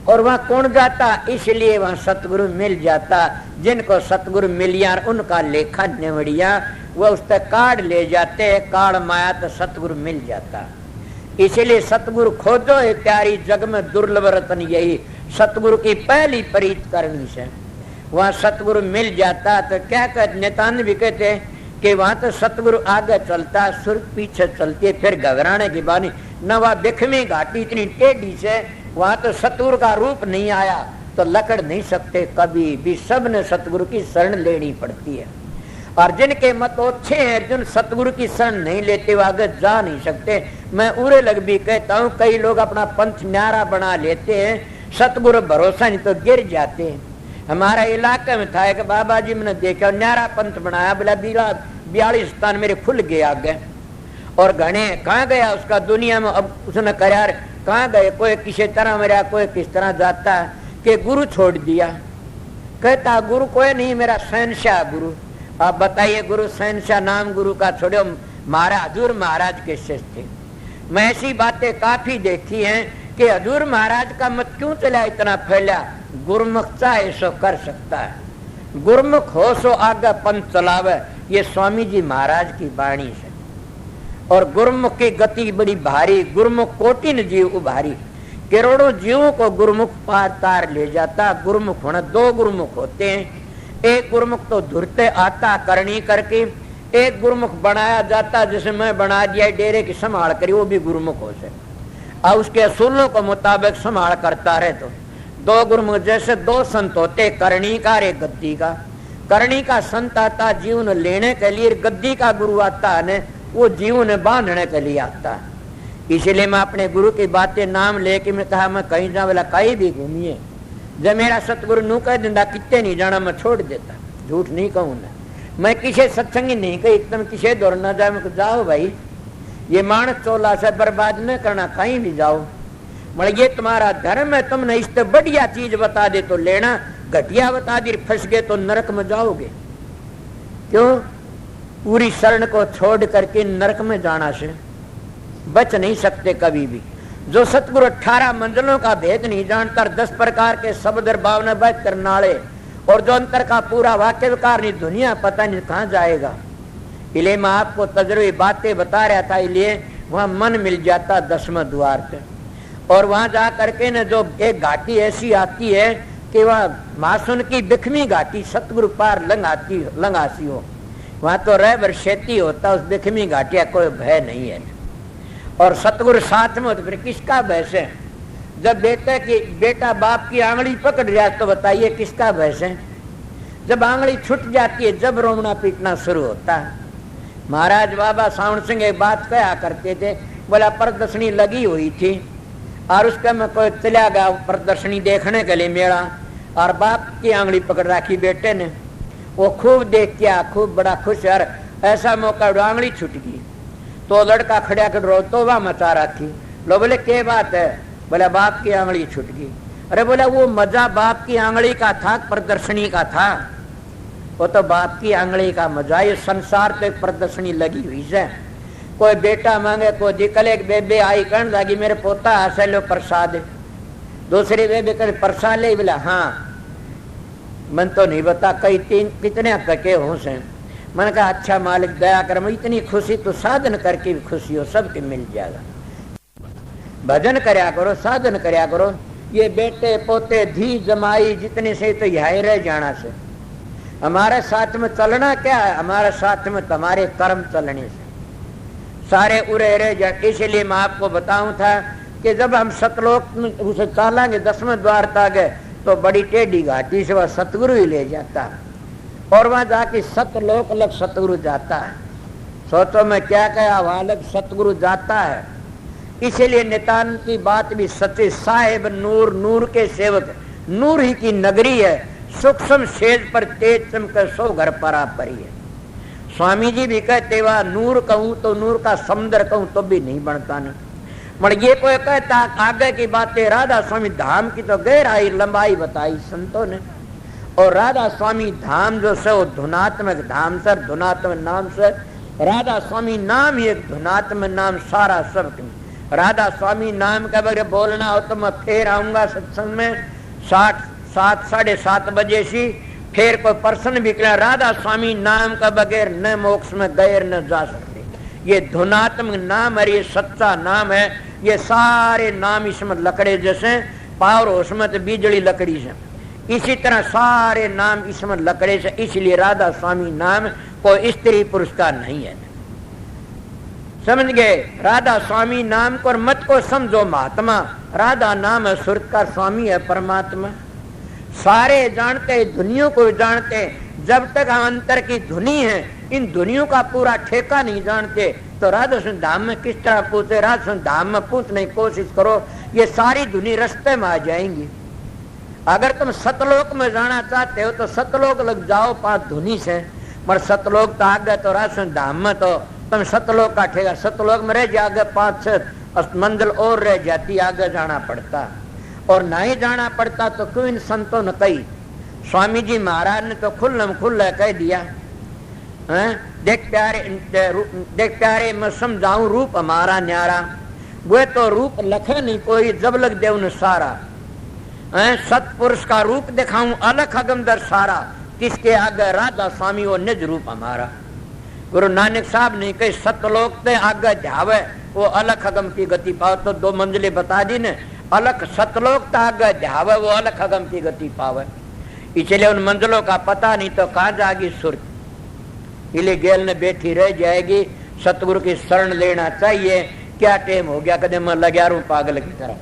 और वहां कौन जाता, इसलिए वहां सतगुरु मिल जाता। जिनको सतगुरु मिलिया उनका लेखा निवड़िया, वह उस तक काढ़ ले जाते, काढ़ माया तो सतगुरु मिल जाता। इसलिए सतगुरु खोजो है प्यारी जग में दुर्लभ रतन, यही सतगुरु की पहली प्रीत करनी से वहां सतगुरु मिल जाता। तो क्या कहते नेतान भी कहते कि वहां तो सतगुरु आगे चलता, सुर पीछे चलती है। फिर घबराने की बानी न, वह बिखमी घाटी इतनी टेढ़ी से, वहां तो सतगुरु का रूप नहीं आया तो लकड़ नहीं सकते कभी भी। सब ने सतगुरु की शरण लेनी पड़ती है। और जिनके मत अच्छे हैं, जिन सतगुरु की शरण नहीं लेते वो आगे जा नहीं सकते। मैं उरे लग भी कहता हूँ, कई लोग अपना पंथ न्यारा बना लेते हैं, सतगुरु भरोसा नहीं तो गिर जाते हैं। हमारा इलाके में था एक बाबा जी, मैंने देखा न्यारा पंथ बनाया, बोला 42 स्थान मेरे खुल गए आगे। और घने कहाँ गया उसका दुनिया में, अब उसने कहा यार कहाँ गए, कोई किसी तरह मेरा, कोई किस तरह जाता है कि गुरु छोड़ दिया। कहता गुरु कोई नहीं, मेरा शहनशाह गुरु। आप बताइए गुरु शहनशाह नाम गुरु का छोड़ो, महाराज हजूर महाराज के शिष्य थे। मैं ऐसी बातें काफी देखी हैं कि हजूर महाराज का मत क्यों चला इतना फैला। गुरमुख चाहे सो कर सकता है, गुरमुख हो सो आगे पंथ चलावे, ये स्वामी जी महाराज की वाणी से। और गुरमुख की गति बड़ी भारी, गुरमुख कोटिन जीव उभारी, करोड़ों जीवों को गुरमुख पार तार ले जाता। गुरमुख होना, दो गुरमुख होते हैं, एक गुरमुख तो धुरते आता करनी करके, एक गुरमुख बनाया जाता जैसे मैं बना दिया डेरे की संभाल करी, वो भी गुरमुख हो से और उसके असूलों के मुताबिक संभाल करता रहे। तो दो गुरमुख जैसे दो संत होते, करणी का और एक गद्दी का। करणी का संत आता जीवन लेने के लिए, गद्दी का गुरु आता है वो जीवन बांधने के लिए आता है। इसलिए मैं अपने गुरु की बातें नाम लेके मैं कहा मैं कहीं जा, बोला कहीं भी घूमिए, जब मेरा सतगुरु नू कह दिंदा कितने नहीं जाना मैं छोड़ देता, झूठ नहीं कहूँ ना। मैं किसी सत्संगी नहीं कही एकदम किसी दौर न जाए, मैं जाओ भाई ये मानस चोला से बर्बाद न करना, कहीं भी जाओ। मतलब ये तुम्हारा धर्म है, तुमने इससे बढ़िया चीज बता दे तो लेना, घटिया बता दी फंस गए तो नरक में जाओगे। क्यों? पूरी शरण को छोड़ करके नरक में जाना से बच नहीं सकते कभी भी। जो सतगुरु 18 मंजिलों का भेद नहीं जानता, 10 प्रकार के शब्द भाव न बैठ कर नाले, और जो अंतर का पूरा वाक्य विकार नहीं, दुनिया पता नहीं कहाँ जाएगा। इसलिए मैं आपको तजुर्बे बातें बता रहा था, इसलिए वहां मन मिल जाता 10वें द्वार पे। और वहां जा करके न जो एक घाटी ऐसी आती है कि वह मासून की बिखमी घाटी सतगुरु पार लंगासी हो, वहां तो रह वर्षेती होता, उस बिखमी घाटिया कोई भय नहीं है। और सतगुरु साथ में हो तो फिर किसका भय से? जब बेटा बाप की आंगली पकड़ रहा तो बताइए किसका भय से? जब आंगली छूट जाती है, जब रोना पीटना शुरू होता है। महाराज बाबा सावण सिंह एक बात कहा करते थे, बोला प्रदर्शनी लगी हुई थी और उसका मैं कोई चला गया प्रदर्शनी देखने के लिए मेला, और बाप की आंगली पकड़ रखी बेटे ने। वो खूब देख के खूब बड़ा खुश, यार ऐसा मौका आंगली छूट गई। तो लड़का खड़ा कर रो तो वह मचा रखी। लो बोले क्या बात है? बोला बाप की आंगली छूट गई। अरे बोला वो मजा बाप की आंगली का था, प्रदर्शनी का था? वो तो बाप की आंगली का मजा। ये संसार तो एक प्रदर्शनी लगी हुई है। कोई बेटा मांगे, कोई दिकल, एक बेबे आई कहने लगी मेरे पोता ऐसे लो प्रसाद। दूसरी बेबे कहे प्रसाद ले। बोला हाँ, मन तो नहीं बता कई तीन कितने कके हो से। मैंने कहा अच्छा मालिक दया कर, मैं इतनी खुशी तो साधन करके भी खुशी हो, सबके मिल जाएगा। भजन करया करो, साधन करया करो। ये बेटे पोते धी जमाई जितने से तो यही रह जाना से। हमारे साथ में चलना क्या है? हमारे साथ में तुम्हारे कर्म चलने से सारे उरे रह जाए। इसलिए मैं आपको बताऊं था कि जब हम सतलोक में उसे चलेंगे 10वें द्वार तक, तो बड़ी टेढ़ी घाटी से वह सतगुरु ही ले जाता है, और वहां जाके सतलोक लग सतगुरु जाता है। सोचो मैं क्या कहा, वहां लग सतगुरु जाता है। इसीलिए नितान की बात भी सच्ची, साहेब नूर नूर के सेवक, नूर ही की नगरी है, सूक्ष्म सेज पर तेज चमके सो घर परा परी है। स्वामी जी भी कहते वह नूर कहूं तो नूर का समुद्र कहूं तो भी नहीं बनता नहीं। मगर ये कोई कहता आगे की बातें, राधा स्वामी धाम की तो गहराई लंबाई बताई संतों ने। और राधा स्वामी धाम जो से वो धुनात्मक धाम सर, धुनात्मक नाम से राधा स्वामी नाम ही एक धुनात्मक नाम सारा सब। राधा स्वामी नाम के बगैर बोलना हो तो मैं फिर आऊंगा सत्संग में 7 साढ़े 7 बजे से। फिर कोई पर्सन भी कह राधा स्वामी नाम का बगैर न मोक्ष में गैर न जा सकते। ये धुनात्मक नाम है, ये सच्चा नाम है। ये सारे नाम इसमें लकड़े जैसे पावर उसमें तो बिजली लकड़ी से, इसी तरह सारे नाम इसमें लकड़े से। इसलिए राधा स्वामी नाम कोई स्त्री पुरुष का नहीं है, समझ गए? राधा स्वामी नाम को मत को समझो महात्मा। राधा नाम है सुरत का स्वामी है परमात्मा। सारे जानते, दुनिया को जानते। जब तक हम अंतर की धुनी है, इन धुनियों का पूरा ठेका नहीं जानते तो राधा सुन धाम में किस तरह पूछे? राधा सुन धाम में पूछने की कोशिश करो, ये सारी धुनी रास्ते में आ जाएंगी। अगर तुम सतलोक में जाना चाहते हो तो सतलोक लग जाओ 5 धुनी से। पर सतलोक तो आगे तो राधा सुन धाम में तो तुम सतलोक का ठेका, सतलोक में रह जाओगे 5-6 मंजिल और रह जाती, आगे जाना पड़ता। और नहीं जाना पड़ता तो क्यों इन संतों ने कही? स्वामी जी महाराज ने तो खुल्लम खुल्ला कह दिया, देख प्यारे मैं समझाऊं रूप हमारा न्यारा। वे तो रूप लखे नहीं कोई, जब लग दे उन सारा। सतपुरुष का रूप दिखाऊं अलग अगमदर सारा, किसके आगे राधा स्वामी वो निज रूप हमारा। गुरु नानक साहब ने कही सतलोक ते आगे ध्यावे वो अलग अगम की गति पाओ। तो 2 मंजिलें बता दी ने, अलग सतलोक तो आगे ध्यावे वो अलग अगम की गति पावे। इसलिए उन मंजिलों का पता नहीं तो कहाँ जाएगी सुरत। इसलिए गेल ने बैठी रह जाएगी। सतगुरु की शरण लेना चाहिए। क्या टाइम हो गया, कदम मैं लगा रू पागल की तरह।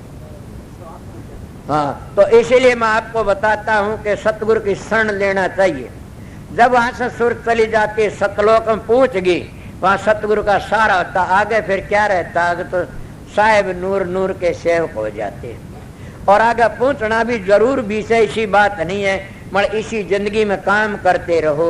हाँ, तो इसीलिए मैं आपको बताता हूँ कि सतगुरु की शरण लेना चाहिए। जब वहां से सुरत चली जाती, सतलोक में पहुंच गई, वहां सतगुरु का सारा होता। आगे फिर क्या रहता? आगे तो साहेब नूर नूर के सेवक हो जाते। और आगे पहुंचना भी जरूर भी से ऐसी बात नहीं है, मगर इसी जिंदगी में काम करते रहो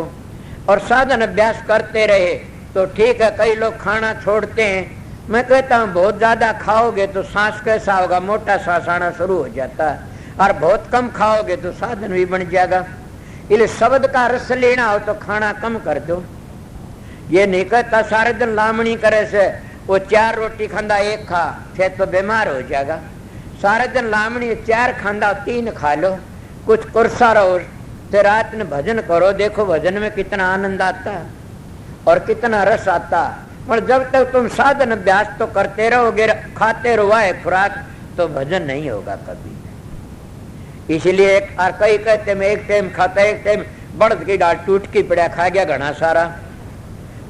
और साधन अभ्यास करते रहे तो ठीक है। कई लोग खाना छोड़ते हैं मैं कहता हूँ बहुत ज्यादा खाओगे तो सांस कैसा होगा, मोटा सांस आना शुरू हो जाता है, और बहुत कम खाओगे तो साधन भी बन जाएगा। इसलिए शब्द का रस लेना हो तो खाना कम कर दो। ये नहीं कहता सारे दिन लामणी करे से वो 4 रोटी खांदा 1 खा, फिर तो बीमार हो जाएगा। सारे दिन लामणी 4 खांदा 3 खा लो, कुछ कुर्सा रहो, फिर रात में भजन करो। देखो भजन में कितना आनंद आता है और कितना रस आता है। पर जब तक तुम साधन अभ्यास तो करते रहोगे, खाते रहोगे खुराक, तो भजन नहीं होगा कभी। इसलिए एक और कई कहते मैं एक टाइम खाता, एक टाइम बढ़ की डाल टूट की पड़ा खा गया घना सारा,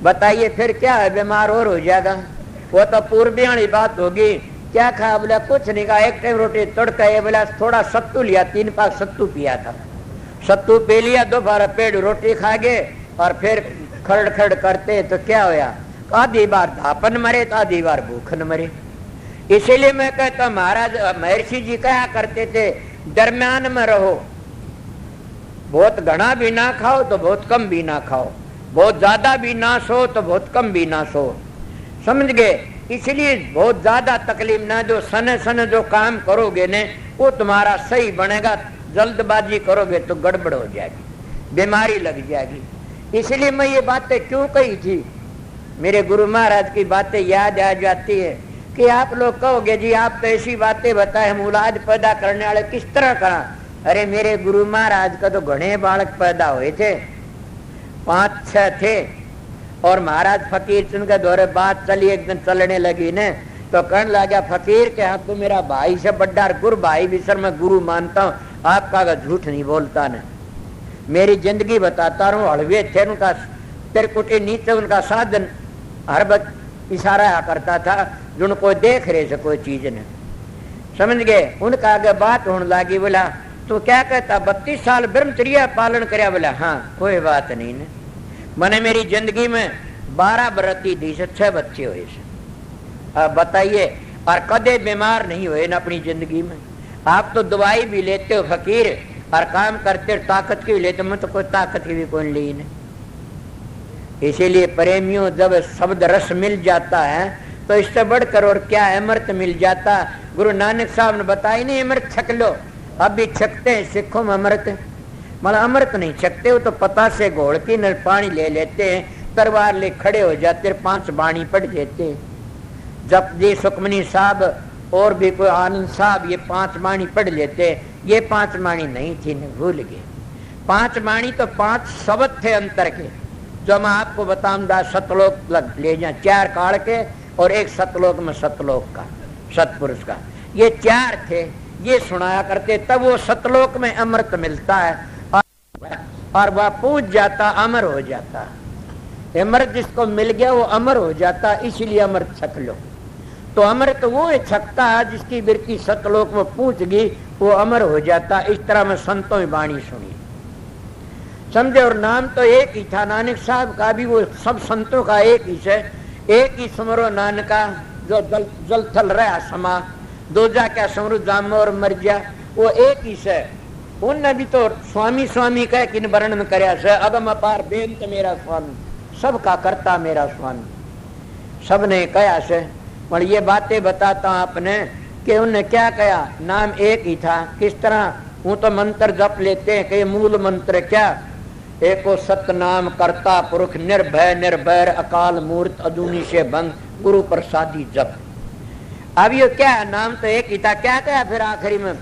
बताइए फिर क्या है, बीमार और हो जाएगा। वो तो पूर्वी वाली बात होगी। क्या खा, बोला कुछ नहीं खा, एक टाइम रोटी तड़का, ये बोला थोड़ा सत्तू लिया, 3 पाक सत्तू पिया था, सत्तू पी लिया, दोपहर पेड़ रोटी खा गए और फिर खड़ खड़ करते तो क्या होया, आधी बार धापन मरे तो आधी बार भूखन मरे। इसीलिए मैं कहता महाराज महर्षि जी कहा करते थे दरम्यान में रहो, बहुत घना भी ना खाओ तो बहुत कम भी ना खाओ, बहुत ज्यादा भी ना सो तो बहुत कम भी ना सो, समझ गए। इसलिए बहुत ज्यादा तकलीफ ना दो, सन सन जो काम करोगे ने वो तुम्हारा सही बनेगा। जल्दबाजी करोगे तो गड़बड़ हो जाएगी, बीमारी लग जाएगी। इसलिए मैं ये बातें क्यों कही थी, मेरे गुरु महाराज की बातें याद आ जाती है कि आप लोग कहोगे जी आप तो ऐसी बातें बताए, हम औलाद पैदा करने वाले किस तरह करा। अरे मेरे गुरु महाराज का तो घने बालक पैदा हुए थे, 5-6 थे, और महाराज फकीर चंद के दौरे बात चली, एक दिन चलने लगी ने तो कहने लगा फकीर के हाथ तो मेरा भाई से बड्डा गुरु भाई भी सर मैं गुरु मानता हूँ, आपका झूठ नहीं बोलता न, मेरी जिंदगी बताता रहूं। हड़वे थे उनका, तिरकुटी नीचे उनका साधन हर वक्त इशारा करता था, जो कोई देख रहे से कोई चीज ने, समझ गए। उनका आगे बात होने लगी, बोला तो क्या कहता 32 साल ब्रह्मचर्या पालन कराया, बोला हाँ कोई बात नहीं ने, मैंने मेरी जिंदगी में 12 बरती दी से 6 बच्चे हुए से। अब बताइए, और कदे बीमार नहीं हुए ना अपनी जिंदगी में। आप तो दवाई भी लेते हो फकीर और काम करते हो, ताकत की भी लेते, मैं तो कोई ताकत की भी कोई ली नहीं। इसीलिए प्रेमियों जब शब्द रस मिल जाता है तो इससे बढ़कर और क्या अमृत मिल जाता। गुरु नानक साहब ने बताया नहीं अमृत छक लो, अब भी छकते हैं सिखों में अमृत, मतलब अमृत नहीं छकते हो तो पता से घोल की न पानी ले लेते हैं, तलवार ले खड़े हो जाते, 5 बाणी पढ़ देते। जब जी सुखमनी साहब और भी कोई आनंद साहब ये 5 बाणी पढ़ लेते, ये 5 बाणी नहीं थी, भूल गए। 5 बाणी तो 5 शब्द थे अंतर के, जो मैं आपको बताऊंगा। सतलोक ले जाए 4 काल के और 1 सतलोक में सतलोक का सतपुरुष का, ये 4 थे, ये सुनाया करते। तब वो सतलोक में अमृत मिलता है और वह पूज जाता, अमर हो जाता। अमृत जिसको मिल गया वो अमर हो जाता, इसलिए अमृत छक लो। तो अमृत वो छकता है जिसकी बिरकी सतलोक में पूछ गई, वो अमर हो जाता। इस तरह में संतों की वाणी सुनी, समझे। और नाम तो एक ही था, नानक साहब का भी वो सब संतों का एक ही है, एक ही समरो नानका जो जल थल रहा समा, दूजा क्या समरो जाम और मर जा, वो एक ही है। उनने भी तो स्वामी स्वामी कह किन वर्णन करया से, अगम अपार बेंत मेरा स्वामी, सबका करता मेरा स्वामी, सबने कहा से। पर ये बातें बताता हूं आपने कि उनने क्या कहा, नाम एक ही था। किस तरह, वो तो मंत्र जप लेते हैं कि मूल मंत्र क्या, एको सत नाम करता पुरुष निर्भय निर्भैर अकाल मूर्त अदूनी से भंग गुरु प्रसादी जप। अब ये क्या है, नाम तो एक ही था। क्या कहा फिर आखिरी में,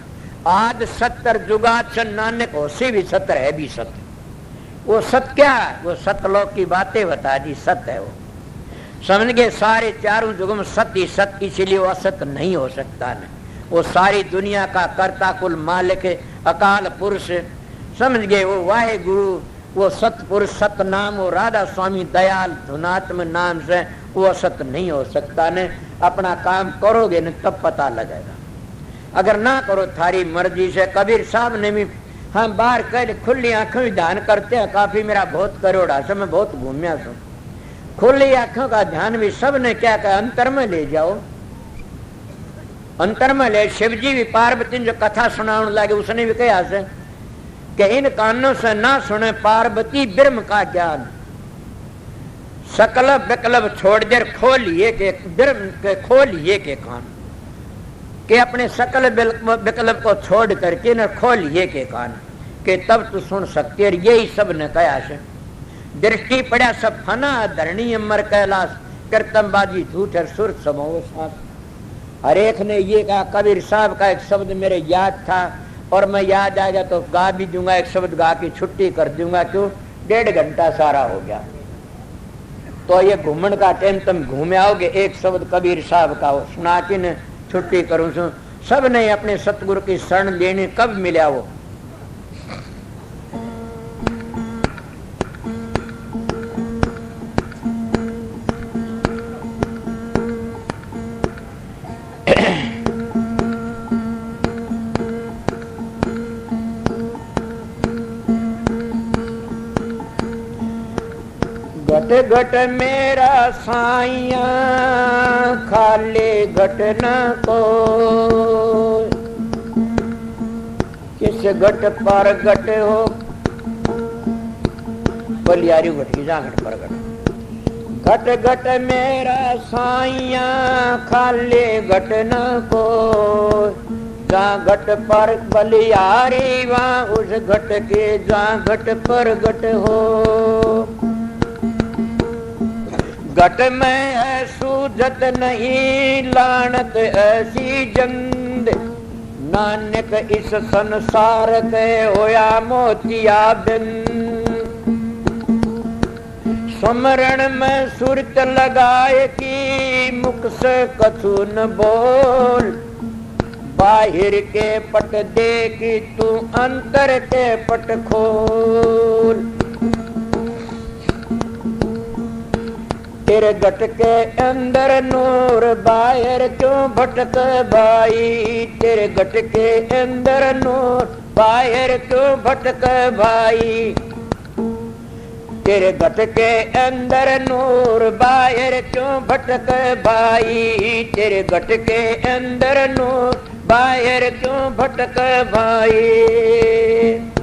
आद सत्तर जुगात सन नानक होशी भी सत्तर है भी सत्य। वो सत्य क्या है, वो सतलोक की बातें बता दी, सत्य है वो, समझ गए। सारे चारों जुगों में सत्य ही सत्य, इसीलिए वो असत्य नहीं हो सकता न। वो सारी दुनिया का कर्ता कुल मालिक अकाल पुरुष, समझ गए। वो वाहे गुरु, वो सतपुरुष सत नाम, वो राधा स्वामी दयाल धुनात्म नाम से वो असत नहीं हो सकता ने। अपना काम करोगे न तब पता लगेगा, अगर ना करो थारी मर्जी से। कबीर साहब ने भी हम बाहर कर खुली आंखों में ध्यान करते हैं, काफी मेरा बहुत करोड़ा से मैं बहुत घूमया सू, खुली आंखों का ध्यान भी सब ने क्या कहा, अंतर में ले जाओ, अंतर में ले। शिव जी भी पार्वती जो कथा सुनाने लगे, उसने भी कहा से कि इन कानों से ना सुने पार्वती ब्रह्म का ज्ञान, सकल विकल्प छोड़ देर खोलिए के कान के अपने सकल विकल्प को छोड़ करके न खोलिए के कान के तब तू सुन सकती है। यही सब ने कहा से दृष्टि पड़ा सब फना धरणी अमर कैलाश कीर्तनबाजी झूठ और सुर समो साथ। हर एक ने ये कहा। कबीर साहब का एक शब्द मेरे याद था और मैं याद आ गया तो गा भी दूंगा, एक शब्द गा के छुट्टी कर दूंगा। क्यों 1.5 घंटा सारा हो गया तो ये घूमन का टाइम तुम घूमे आओगे। एक शब्द कबीर साहब का सुना के न छुट्टी करूं सु। सब ने अपने सतगुरु की शरण लेने कब मिला वो घट घट मेरा साइया खाले घट न को किस घट पर घट हो बलियारी घट की जा घट पर घट घट घट मेरा साइया खाले घट न को जा घट पर बलियारी वहां उस घट के जा घट पर घट हो। घट में है सूझत नहीं लानत ऐसी जंद नानक इस संसार के होया मोतिया बिंद। सुमरण में सुरत लगाए की मुख से कछु न बोल बाहिर के पट देखी तू अंतर के पट खोल। तेरे घट के अंदर नूर बाहर क्यों भटक भाई। तेरे घट के अंदर नूर बाहर क्यों भटक भाई। तेरे घट के अंदर नूर बाहर क्यों भटक भाई। तेरे घट के अंदर नूर बाहर क्यों भटक भाई।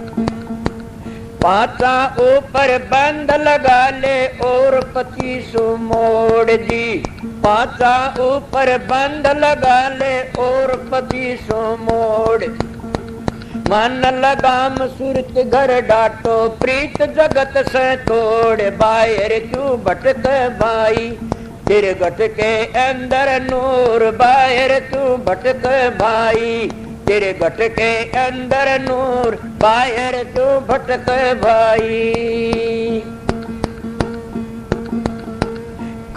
पांचा ऊपर बंद लगा ले और 25 मोड़ जी। पांचा ऊपर बंद लगा ले और 25 मोड़। मन लगाम सुरत घर डाटो प्रीत जगत से तोड़ बाहर क्यों भटक भाई। तेरे घट के अंदर नूर बाहर क्यों भटक भाई। तेरे घट के अंदर नूर बाहर क्यों भटक भाई।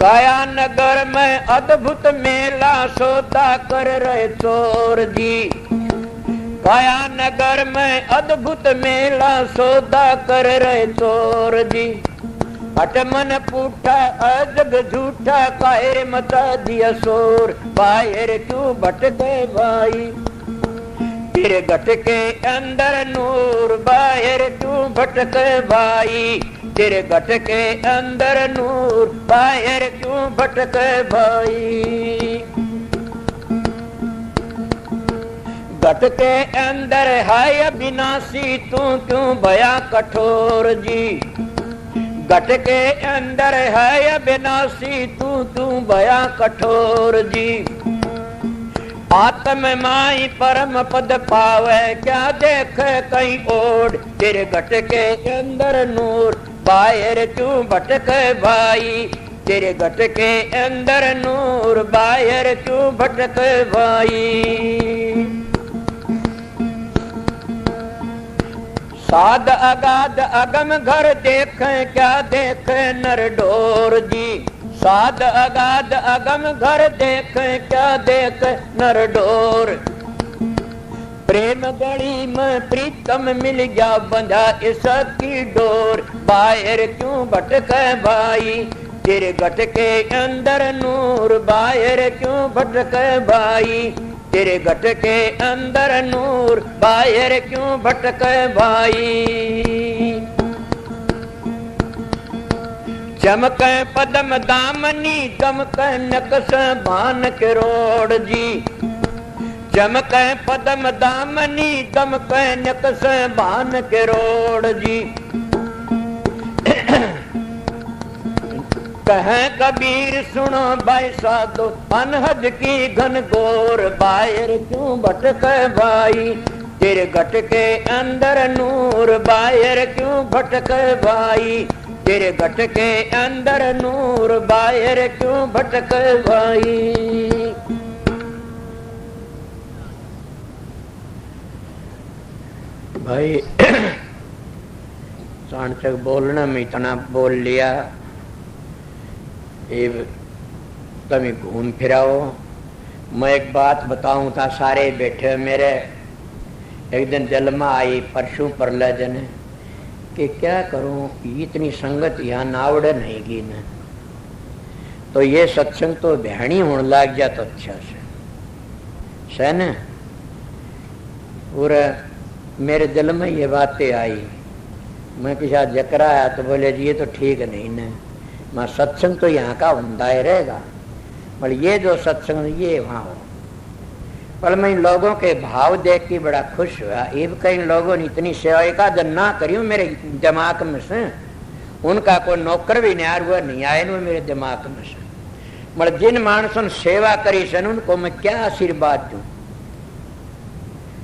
काया नगर में अद्भुत मेला सौदा कर रहे चोर जी। काया नगर में अद्भुत मेला सौदा कर रहे चोर जी। हट मन पूठा अजग झूठा कायर मचा दिया शोर बाहर क्यों भटके भाई। तेरे घट के अंदर नूर बाहर क्यों भटक भाई। तेरे घट के अंदर नूर बाहर क्यों भटक भाई। घट के अंदर है अविनाशी तू क्यों भया कठोर जी। घट के अंदर है अविनाशी तू क्यों भया कठोर जी। आत्म माई परम पद पावे क्या देख कहीं ओढ़। तेरे घट के अंदर नूर बाहर क्यों भटक भाई। तेरे घट के अंदर नूर बाहर क्यों भटक भाई। साध अगाध अगम घर देख क्या देख नर डोर जी। साध अगाध अगम घर देख क्या देख नर डोर। प्रेम गली में प्रीतम मिल गया बंधा इसकी डोर बाहर क्यों भटक भाई। तेरे घट के अंदर नूर बाहर क्यों भटक भाई। तेरे घट के अंदर नूर बाहर क्यों भटक भाई। चमक पदम दामनी दमक नकस भान करोड़ जी। चमक पदम दामनी दमक नकस भान करोड़ जी। कहें कबीर सुनो भाई साधो, अनहद की घन घोर बाहर क्यों भटके भाई, तेरे घट के अंदर नूर बाहर क्यों भटके भाई, तेरे घट के अंदर नूर बाहर क्यों भटके भाई। भाई चाणचक बोलना में इतना बोल लिया, कभी घूम फिराओ। मैं एक बात बताऊं था, सारे बैठे मेरे, एक दिन दिल में आई परसों परलजन कि क्या करूं, इतनी संगत यहाँ नावड़े नहीं की न, तो ये सत्संग तो ध्यानी होने लग गया तो अच्छा से न। और मेरे दिल में ये बातें आई, मैं किसी जकर आया तो बोले जी ये तो ठीक नहीं न, मैं सत्संग तो यहाँ का होता ही रहेगा, पर ये जो सत्संग ये वहाँ हो। पर मैं इन लोगों के भाव देख के बड़ा खुश हुआ। एक कई लोगों ने इतनी सेवा का जन ना करी मेरे दिमाग में से, उनका कोई नौकर भी नहीं हुआ नहीं आए न मेरे दिमाग में से। मगर जिन मानसों ने सेवा करी सन उनको मैं क्या आशीर्वाद दूं।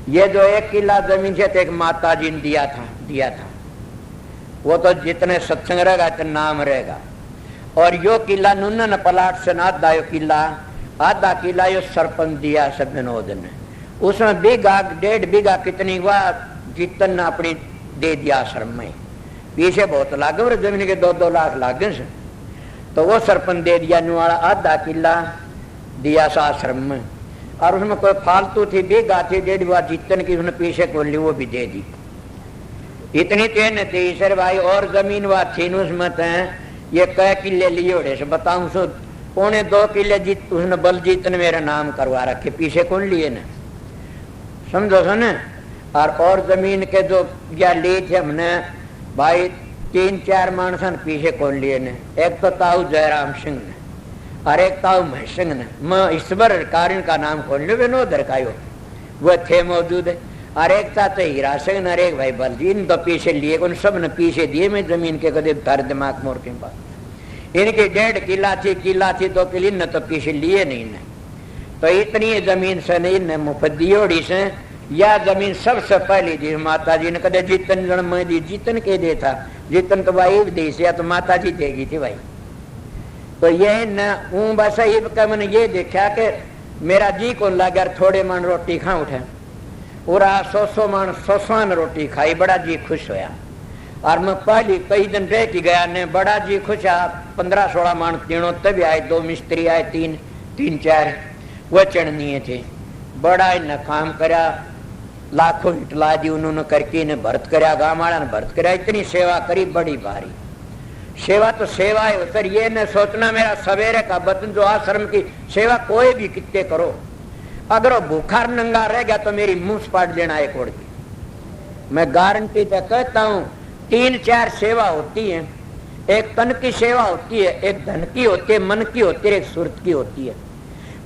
ये जो 1 किला जमीन से तो एक माता जी ने दिया था, वो तो जितने सत्संग रहेगा इतना नाम रहेगा। और यो किला नुन्न पलाट से ना आधा आधा किला यो सरपंच दिया सब विनोद ने, उसमें बीघा 1.5 बीघा कितनी हुआ जितन अपनी दे दिया आश्रम में। पीछे बहुत लागे और जमीन के 2-2 लाख लागे से, तो वो सरपंच दे दिया नुआड़ा आधा किला दिया सा आश्रम में। और उसमें कोई फालतू थी बीघा थी 1.5 बीघा जितन की उसने पीछे खोल ली, वो भी दे दी। इतनी तेन थी सर भाई, और जमीन वा थी उसमें ये कै किले लिए उड़े से बताऊं सो 2.25 किले जीत उसने बलजीत ने मेरा नाम करवा रखे, पीछे कौन लिए न समझो सो न। और जमीन के जो या लिए थे हमने भाई 3-4 मानसन पीछे कौन लिए ने, एक तो ताऊ जयराम सिंह ने और एक ताऊ महेश सिंह ने। मैं ईश्वर कारण का नाम खोल लियो विनोदर का वो थे मौजूद है। और एक था तो हीरा सिंह न, एक भाई बलजीत तो पीछे लिए, उन सब ने पीछे दिए। मैं जमीन के कदे तार दिमाग मोर के पास इनकी 1.5 किला थी 2 किले न तो पीछे लिए नहीं न। तो इतनी जमीन से नहीं न मुफ्त दियोड़ी से, या जमीन सबसे पहली दी माता जी ने कदे जीतन जन मैं दी, जीतन के दे था जीतन तो भाई दी से या तो माता जी देगी थी भाई। तो ये न बस मैंने ये देखा कि मेरा जी को लगा थोड़े मन रोटी खा उठे और 100 मन 100 रोटी खाई, बड़ा जी खुश होया। और मैं पहली कई दिन रह के गया ने, बड़ा जी खुश आ। 15-16 मन तीनों तभी आए, 2 मिस्त्री आए, 3-4 वो चढ़नीय थे। बड़ा इन्हें काम करा, लाखों इटला दी उन्होंने करके इन्हें भरत करा, गाँव वाला ने भरत करा, इतनी सेवा करी बड़ी भारी सेवा। तो सेवा है सर, ये न सोचना मेरा सवेरे का बतन जो आश्रम की सेवा कोई भी कितने करो, अगर वो भूखा नंगा रह गया तो मेरी मुंह पाट देना एक ओर की। मैं गारंटी पे कहता हूँ 3-4 सेवा होती है, एक तन की सेवा होती है, एक धन की होती है, मन की होती है, एक सुरत की होती है।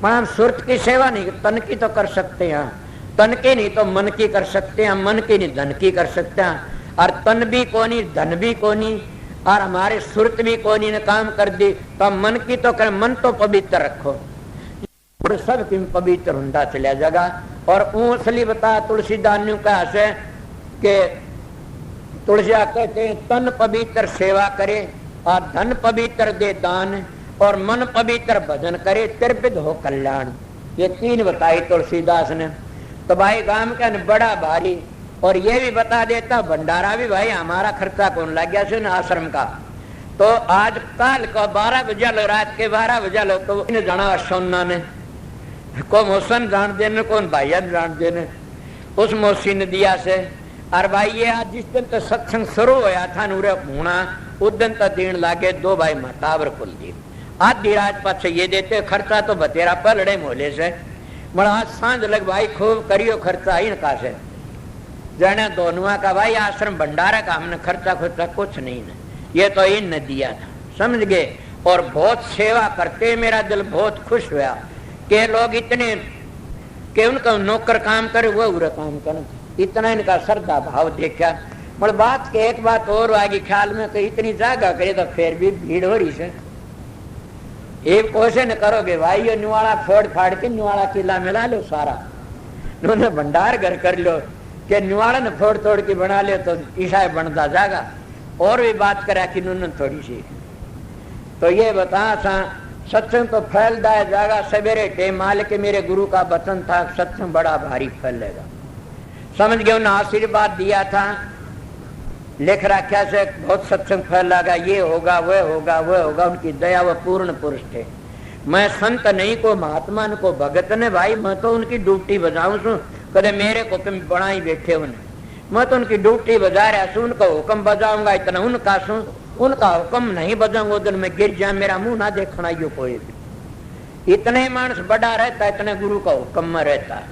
पर हम सुरत की सेवा नहीं, तन की तो कर सकते हैं, तन की नहीं तो मन की कर सकते हैं, मन की नहीं धन की कर सकते हैं। और तन भी कोनी धन भी कोनी और हमारे सुरत भी कोनी ने काम कर दी, तो मन की तो कर, मन तो पवित्र रखो, सब की पवित्र हुंडा चलिया जगह। और ऊसली बता तुलसीदास कहा से के तुलसिया कहते हैं तन पवित्र सेवा करे और धन पवित्र दे दान और मन पवित्र भजन करे, त्रिविध हो कल्याण। ये 3 बताई तुलसीदास ने। तो भाई गांव का बड़ा भारी। और ये भी बता देता भंडारा भी भाई हमारा खर्चा कौन लग गया से आश्रम का। तो आज कल को 12 बजे लो, रात के 12 बजे लो, तो जाना सोना ने को मोसन जान देने कौन भाइया जान देने, उस मौसी ने दिया से। और भाई ये आज जिस दिन तो सत्संग शुरू होया था नूरे होना, उस दिन तो दिन लागे 2 भाई महताबर कुलदीप आधी रात पाछे ये देते खर्चा तो बतेरा पलड़े मोले से। मगर आज सांझ लग भाई खूब करियो खर्चा इनका से जाने दोनों का भाई आश्रम भंडारा का हमने खर्चा कुछ नहीं न, ये तो इन ने दिया था, समझ गए। और बहुत सेवा करते, मेरा दिल बहुत खुश हुआ कि लोग इतने कि उनका नौकर काम करे वो उरा काम करे, इतना इनका श्रद्धा भाव देखा। मगर बात के एक बात और आगे ख्याल में कि इतनी जगह करे तो फिर भी भीड़ हो रही से, एक क्वेश्चन करोगे भाई, ये नुआड़ा फोड़ फाड़ के नुआड़ा किला मिला लो सारा, उन्होंने भंडार घर कर लो कि नुआड़ा ने फोड़ तोड़ के बना ले तो ईसाई बनता जाएगा। और भी बात करा कि उन्होंने थोड़ी सी, तो ये बता सा सत्संग तो फैलता है जाएगा। सवेरे टेम माल के मेरे गुरु का वचन था, सत्संग बड़ा भारी फैलेगा। समझ गए, उन्होंने आशीर्वाद दिया था, लिख रखा से बहुत सत्संग फैलागा, ये होगा वह होगा वह होगा। उनकी दया वह पूर्ण पुरुष थे। मैं संत नहीं को महात्मा को भगत ने भाई, मैं तो उनकी ड्यूटी बजाऊं सू, कदे मेरे को तुम बना ही बैठे उन्हें, मैं तो उनकी ड्यूटी बजा रहा सू, उनका हुक्म बजाऊंगा इतना उनका सू, उनका हुक्म नहीं बजाऊंगा उधर में गिर जाए, मेरा मुंह ना देखना यो कोई भी। इतने मानस बड़ा रहता, इतने गुरु का हुक्म में रहता है,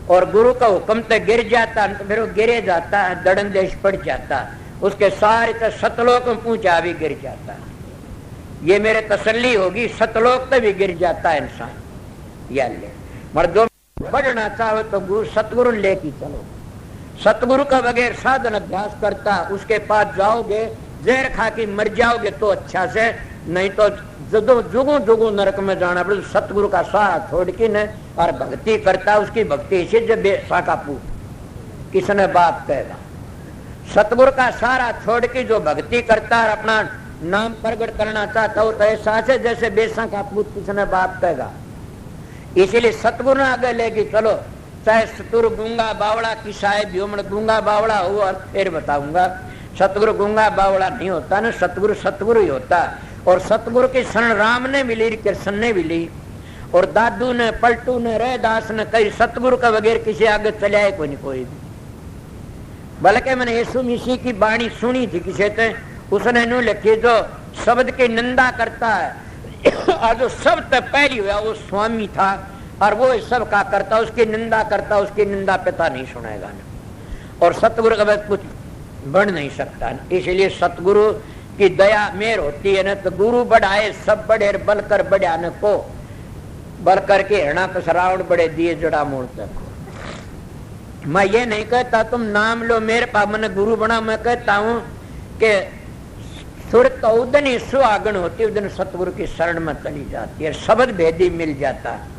और गुरु का हुक्म तो गिर जाता तो फिर वो गिरे जाता है, दड़न देश पड़ जाता, उसके सारे तो सतलोक में पूछा भी गिर जाता है। ये मेरे तसल्ली होगी, सतलोक तो भी गिर जाता है इंसान। या ले मर जो बढ़ना चाहो तो गुरु सतगुरु लेके चलो, सतगुरु का बगैर साधन अभ्यास करता उसके पास जाओगे जहर खा के मर जाओगे तो अच्छा से, नहीं तो जुगो जुगो नरक में जाना पड़े। सतगुरु का साथ छोड़ के न और भक्ति करता, उसकी भक्ति से जब साका पूछ किसने बाप कहेगा। सतगुरु का सारा छोड़ के जो भक्ति करता है अपना नाम प्रकट करना चाहता हो तो ऐसा है जैसे बेसा का पूत किसने बाप कहेगा। इसीलिए सतगुरु ने आगे लेके चलो, चाहे सतगुरु गूंगा बावड़ा की साहेब हो, गूंगा बावड़ा हो और फिर बताऊंगा। सतगुरु गूंगा बावड़ा नहीं होता ना, सतगुरु सतगुरु ही होता। और सतगुरु की शरण राम ने मिली, कृष्ण ने मिली, और दादू ने, पलटू ने, रैदास ने, कई सतगुरु का बगैर किसी आगे चले आए कोई नहीं कोई भी। बल्कि मैंने यीशु मसीह की वाणी सुनी थी किसी से, उसने नु लिखी जो शब्द की निंदा करता है और जो सबसे पहली हुआ वो स्वामी था, और वो सब का करता, उसकी निंदा करता, उसकी निंदा पिता नहीं सुनेगा ना। और सतगुरु का कुछ बढ़ नहीं सकता, इसलिए सतगुरु की दया मेर होती है ना, तो गुरु बढ़ाए सब बड़े, बल कर बढ़िया न को, बल करके हरणा कसरावण बड़े दिए जड़ा मोड़ तक। मैं ये नहीं कहता तुम नाम लो मेरे पास मैंने गुरु बना, मैं कहता हूं कि सुरत तो उदन ही सुहागन होती है, उदन सतगुरु की शरण में चली जाती है, शब्द भेदी मिल जाता है।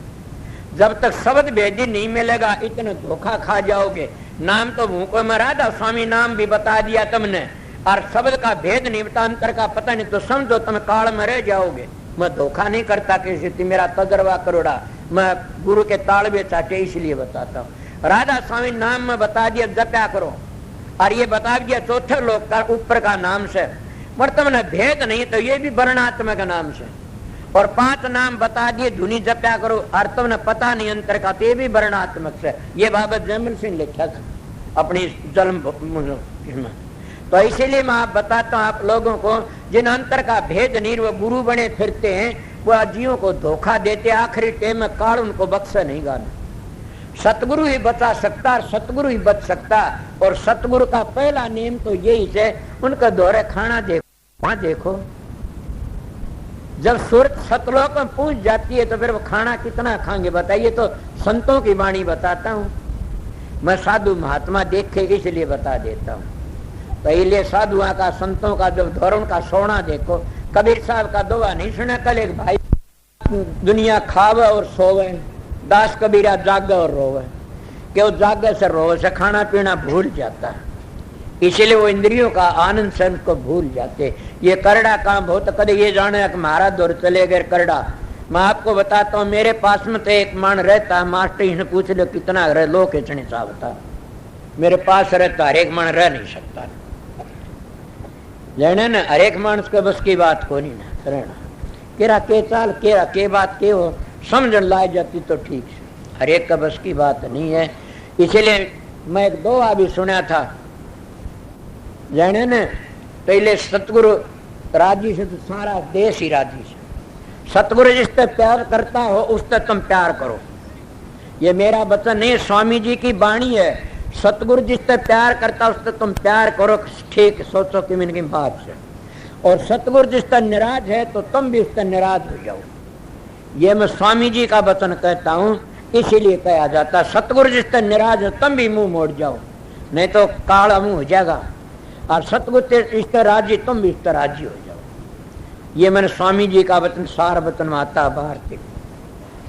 जब तक शब्द भेदी नहीं मिलेगा इतने धोखा खा जाओगे। नाम तो मुंह को में राधा स्वामी नाम भी बता दिया तुमने, और शब्द का भेद नहीं बता, अंतर का पता नहीं, तो समझो तुम काल में रह जाओगे। मैं धोखा नहीं करता किसी, मेरा तजर्बा करोड़ा, मैं गुरु के तालबे चाटे इसलिए बताता हूँ। राधा स्वामी नाम में बता दिया जप्या करो, और ये बता दिया चौथे लोग का ऊपर का नाम से, पर तुमने भेद नहीं तो ये भी वर्णात्मक नाम से, और 5 नाम बता दिए धुनी जप्या करो, और तुमने पता नहीं अंतर का, तो ये भी वर्णात्मक से। ये बाबत जयमल सिंह लिखा था अपनी जन्म में। तो इसीलिए मैं आप बताता हूँ आप लोगों को, जिन अंतर का भेद नहीं वो गुरु बने फिरते हैं, वो आजियों को धोखा देते, आखिरी टेम में काल उनको बख्शा नहीं गाना। सतगुरु ही बचा सकता और सतगुरु ही बच सकता, और सतगुरु का पहला नियम तो यही है, उनका दोहरे खाना देखो, वहां देखो। जब सूरत सतलोक में पहुंच जाती है तो फिर वो खाना कितना खाएंगे बताइए। तो संतों की वाणी बताता हूँ मैं, साधु महात्मा देखे इसलिए बता देता हूँ। पहले साधुआ का, संतों का जब धोरण का सोना देखो, कबीर साहब का दोहा नहीं सुना कल, एक भाई दुनिया खावे और सोवे, दास कबीरा जागे और रोवे, कि वो जागे से रोवे से खाना पीना भूल जाता है, इसीलिए वो इंद्रियों का आनंद से उनको भूल जाते। ये करड़ा काम बहुत, कदे ये जाने कि महाराज दौर चले गए करड़ा। मैं आपको बताता हूँ, मेरे पास में तो एक मान रहता है, मास्टर ने पूछ लो कितना रह लो के चने साहब, मेरे पास रहता, हर एक मान रह नहीं सकता लेने न, हर एक मानस के बस की बात को नहीं ना रहना। केरा के चाल, केरा के बात के हो समझ लाई जाती तो ठीक है, हर एक का बस की बात नहीं है। इसीलिए मैं एक दोहा भी सुना था, जाने न, पहले सतगुरु राजी से तो सारा देश ही राजी से। सतगुरु जिससे प्यार करता हो उससे तुम प्यार करो, ये मेरा वचन नहीं, स्वामी जी की वाणी है। सतगुरु जिससे प्यार करता उससे तुम प्यार करो, ठीक सोचो कि इनकी बात से। और सतगुरु जिससे निराज है तो तुम भी उससे निराज हो जाओ, ये मैं स्वामी जी का वचन कहता हूँ। इसीलिए कहा जाता है सतगुरु जिससे निराज है तुम भी मुंह मोड़ जाओ, नहीं तो काला मुंह हो जाएगा। और सतगुरु इस राजी तुम भी इस राजी हो जाओ। ये मैंने स्वामी जी का वचन सार वचन माता भारती।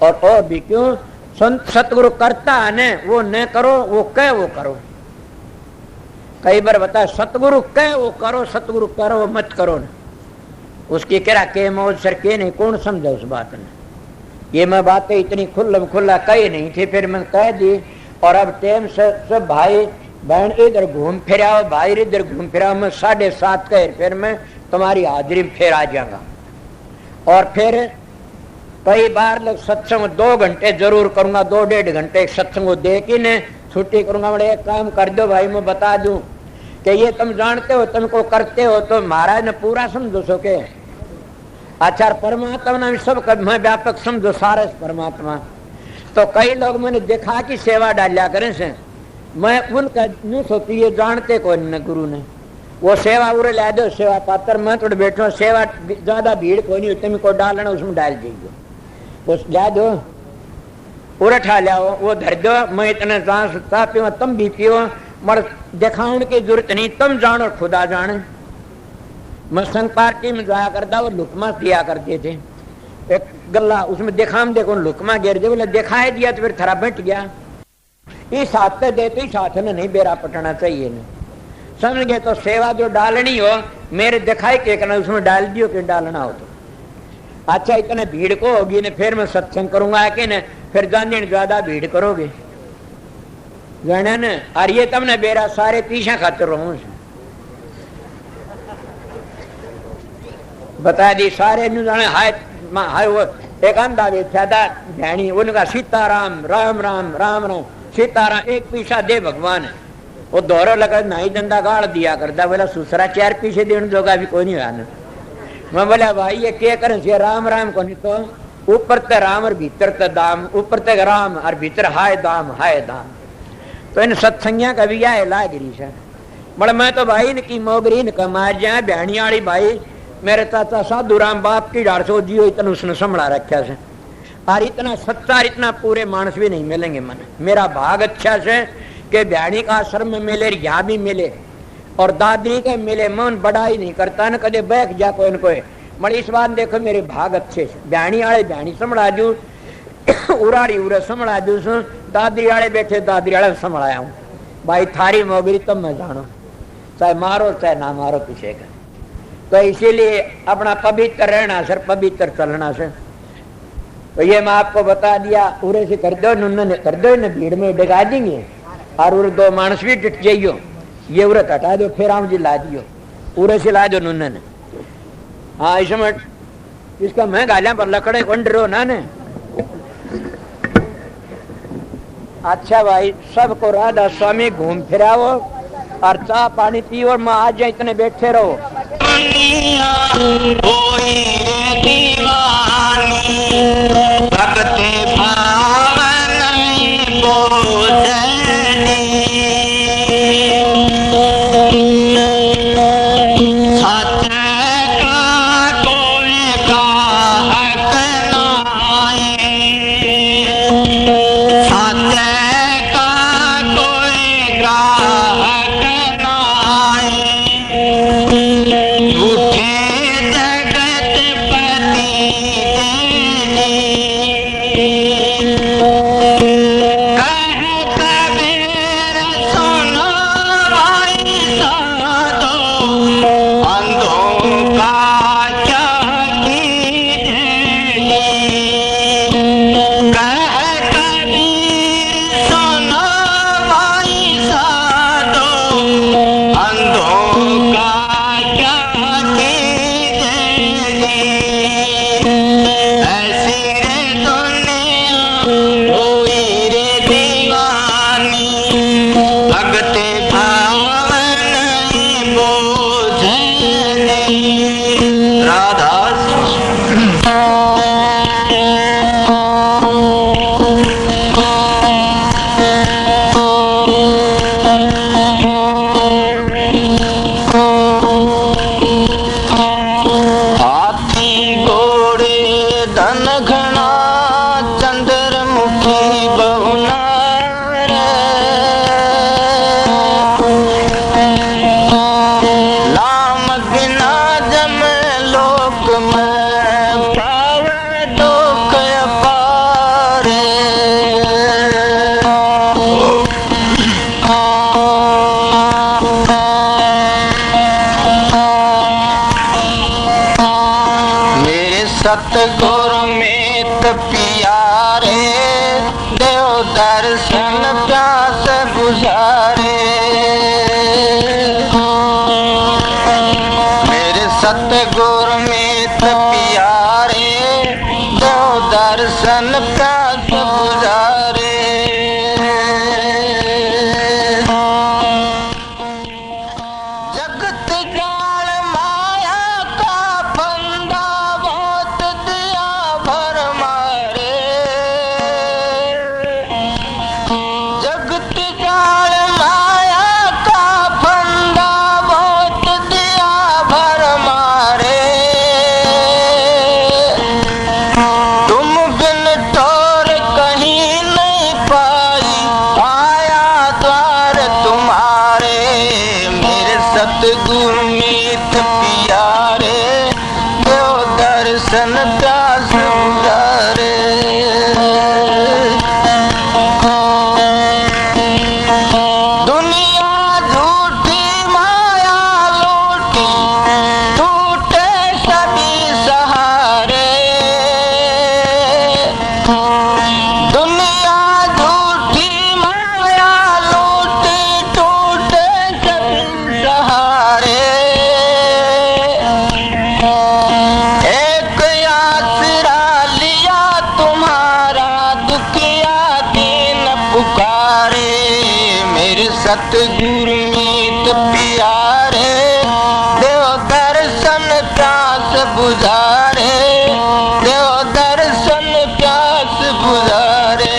और भी क्यों संत सतगुरु करता है न वो न करो, वो कह वो करो। कई बार बता सतगुरु कह वो करो, सतगुरु करो वो मत करो न। उसकी कह के मौज सर के नहीं, कौन समझा उस बात ने। ये मैं बातें इतनी खुल्लम खुल्ला कही नहीं थी, फिर मैं कह दी। और अब टाइम से सब भाई बहन इधर घूम फिर आओ, भाई इधर घूम फिर आओ। मैं 7:30 कह फिर मैं तुम्हारी हाजिरी में फिर आ जाऊंगा। और फिर कई बार लोग सत्संग 2 घंटे जरूर करूंगा, 2-1.5 घंटे सत्संग दे के न छुट्टी करूंगा। बड़े एक काम कर दो भाई, मैं बता दूं कि ये तुम जानते हो, तुमको करते हो तो महाराज ने पूरा समझो सो के। अच्छा परमात्मा ने सब मैं व्यापक समझो सारे परमात्मा। तो कई लोग मैंने देखा कि सेवा डालिया करें से, मैं उनका यूं सोचती ये जानते को न गुरु ने वो सेवा उरे ला दो, सेवा पात्र मैं थोड़े बैठो, सेवा ज्यादा भीड़ को नहीं, तुमको डालना उसमें डाल दीजिए, उस ला दो उरे ठा लाओ, वो धर दो, मैं इतना चा पीवा तुम भी पियो, मर दिखाने की जरूरत नहीं, तुम जानो खुदा जाने। मैं संघ पार्टी में जाया करता वो लुकमा दिया करते थे, एक गल्ला उसमें दिखाम देखो लुकमा गिर दे, बोले दिखाई दिया तो फिर थरा बैठ गया। इस हाथ से देते इस हाथ ने नहीं बेरा पटना चाहिए न, समझ गए। तो सेवा जो डालनी हो मेरे दिखाई के करना उसमें डाल दियो कि डालना हो तो। अच्छा इतने भीड़ को होगी न फिर मैं सत्संग करूंगा कि न, फिर जाने ज्यादा भीड़ करोगे जाने न। और ये तब न बेरा सारे पीछे खाते रहूं बता दी सारे जाने हाय हाय। वो एक अंधा बैठा था ध्यानी, उनका सीताराम राम राम राम राम सीताराम, एक पीछा दे भगवान। वो दौरा लगा नहीं धंधा गाड़ दिया करता, बोला दूसरा 4 पीछे देने जोगा भी कोई नहीं आना। मैं बोला भाई ये क्या करें से राम राम को नहीं, तो ऊपर ते राम और भीतर ते दाम, ऊपर ते राम और भीतर हाय दाम हाय दाम। तो इन सत्संगिया का भी आए लागिरी से बड़ा मैं तो भाई न की मोगरी न कमार जाए बहनी वाली भाई मेरे चाचा साधु राम बाप की डार सो जियो इतना उसने संभला रखा से। और इतना सच्चा इतना पूरे मानस भी नहीं मिलेंगे मन। मेरा भाग अच्छा से कि बहनी का आश्रम में मिले, यहाँ भी मिले और दादी के मिले। मन बड़ा ही नहीं करता न कदे बैठ जा कोई न कोई। मगर इस बात देखो मेरे भाग अच्छे से, बहनी वाले बहनी संभला दू, उराड़ी उरे संभला दू, दादरी वाले बैठे दादरी वाले संभलाया हूँ। भाई थारी मोगरी तब मैं जानो, चाहे मारो चाहे ना मारो पीछे का। तो इसीलिए अपना पवित्र रहना सर, पवित्र चलना सर। तो ये मैं आपको बता दिया, उरे से कर दो नुन्न कर दो न, भीड़ में डगा देंगे और उरे 2 मानस भी डट जाइयो, ये उरे हटा दो फिर हम जी ला दियो, उरे से ला दो नुन्न ने। हाँ इसमें इसका मैं गालियां पर लकड़े कंड रहो ना ने। अच्छा भाई सबको राधा स्वामी घूम फिराओ और चाह पानी पियो और मैं आज जाए इतने बैठे रहो। भक्ति भावन सतगुरु मीत प्यारे, देव दर्शन प्यास बुझारे, देव दर्शन प्यास बुझारे।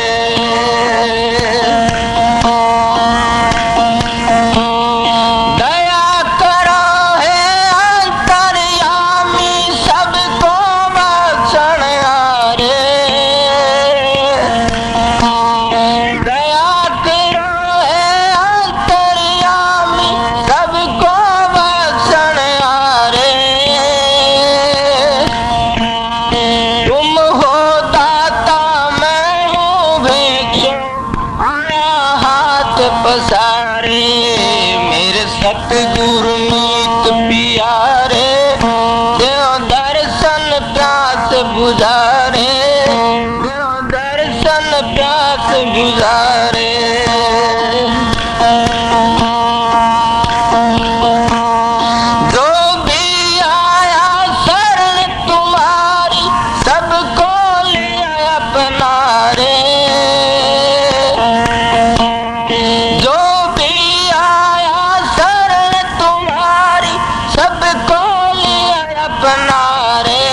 दया करो है अंतर्यामी, सबको बख्शण हारे। दया करो है अंतर्यामी, सबको बख्शण हारे। तुम हो दाता मैं हूँ भिक्षु, आया हाथ पसारे। मेरे सतगुरु मीत प्यारे, देव दर्शन प्यास बुझारे, देव दर्शन प्यास बुझारे। जो भी आया शरण तुम्हारी, सबको लिया अपना रे। जो भी आया शरण तुम्हारी, सबको लिया अपना रे।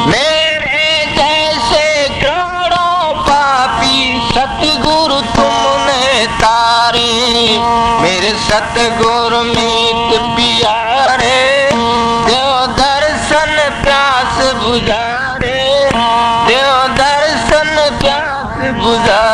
मेरे जैसे करोड़ों पापी सतगुरु तुमने तारे। मेरे सतगुरु मीत प्यारे, देव दर्शन प्यास बुझारे, देव दर्शन प्यास बुझारे।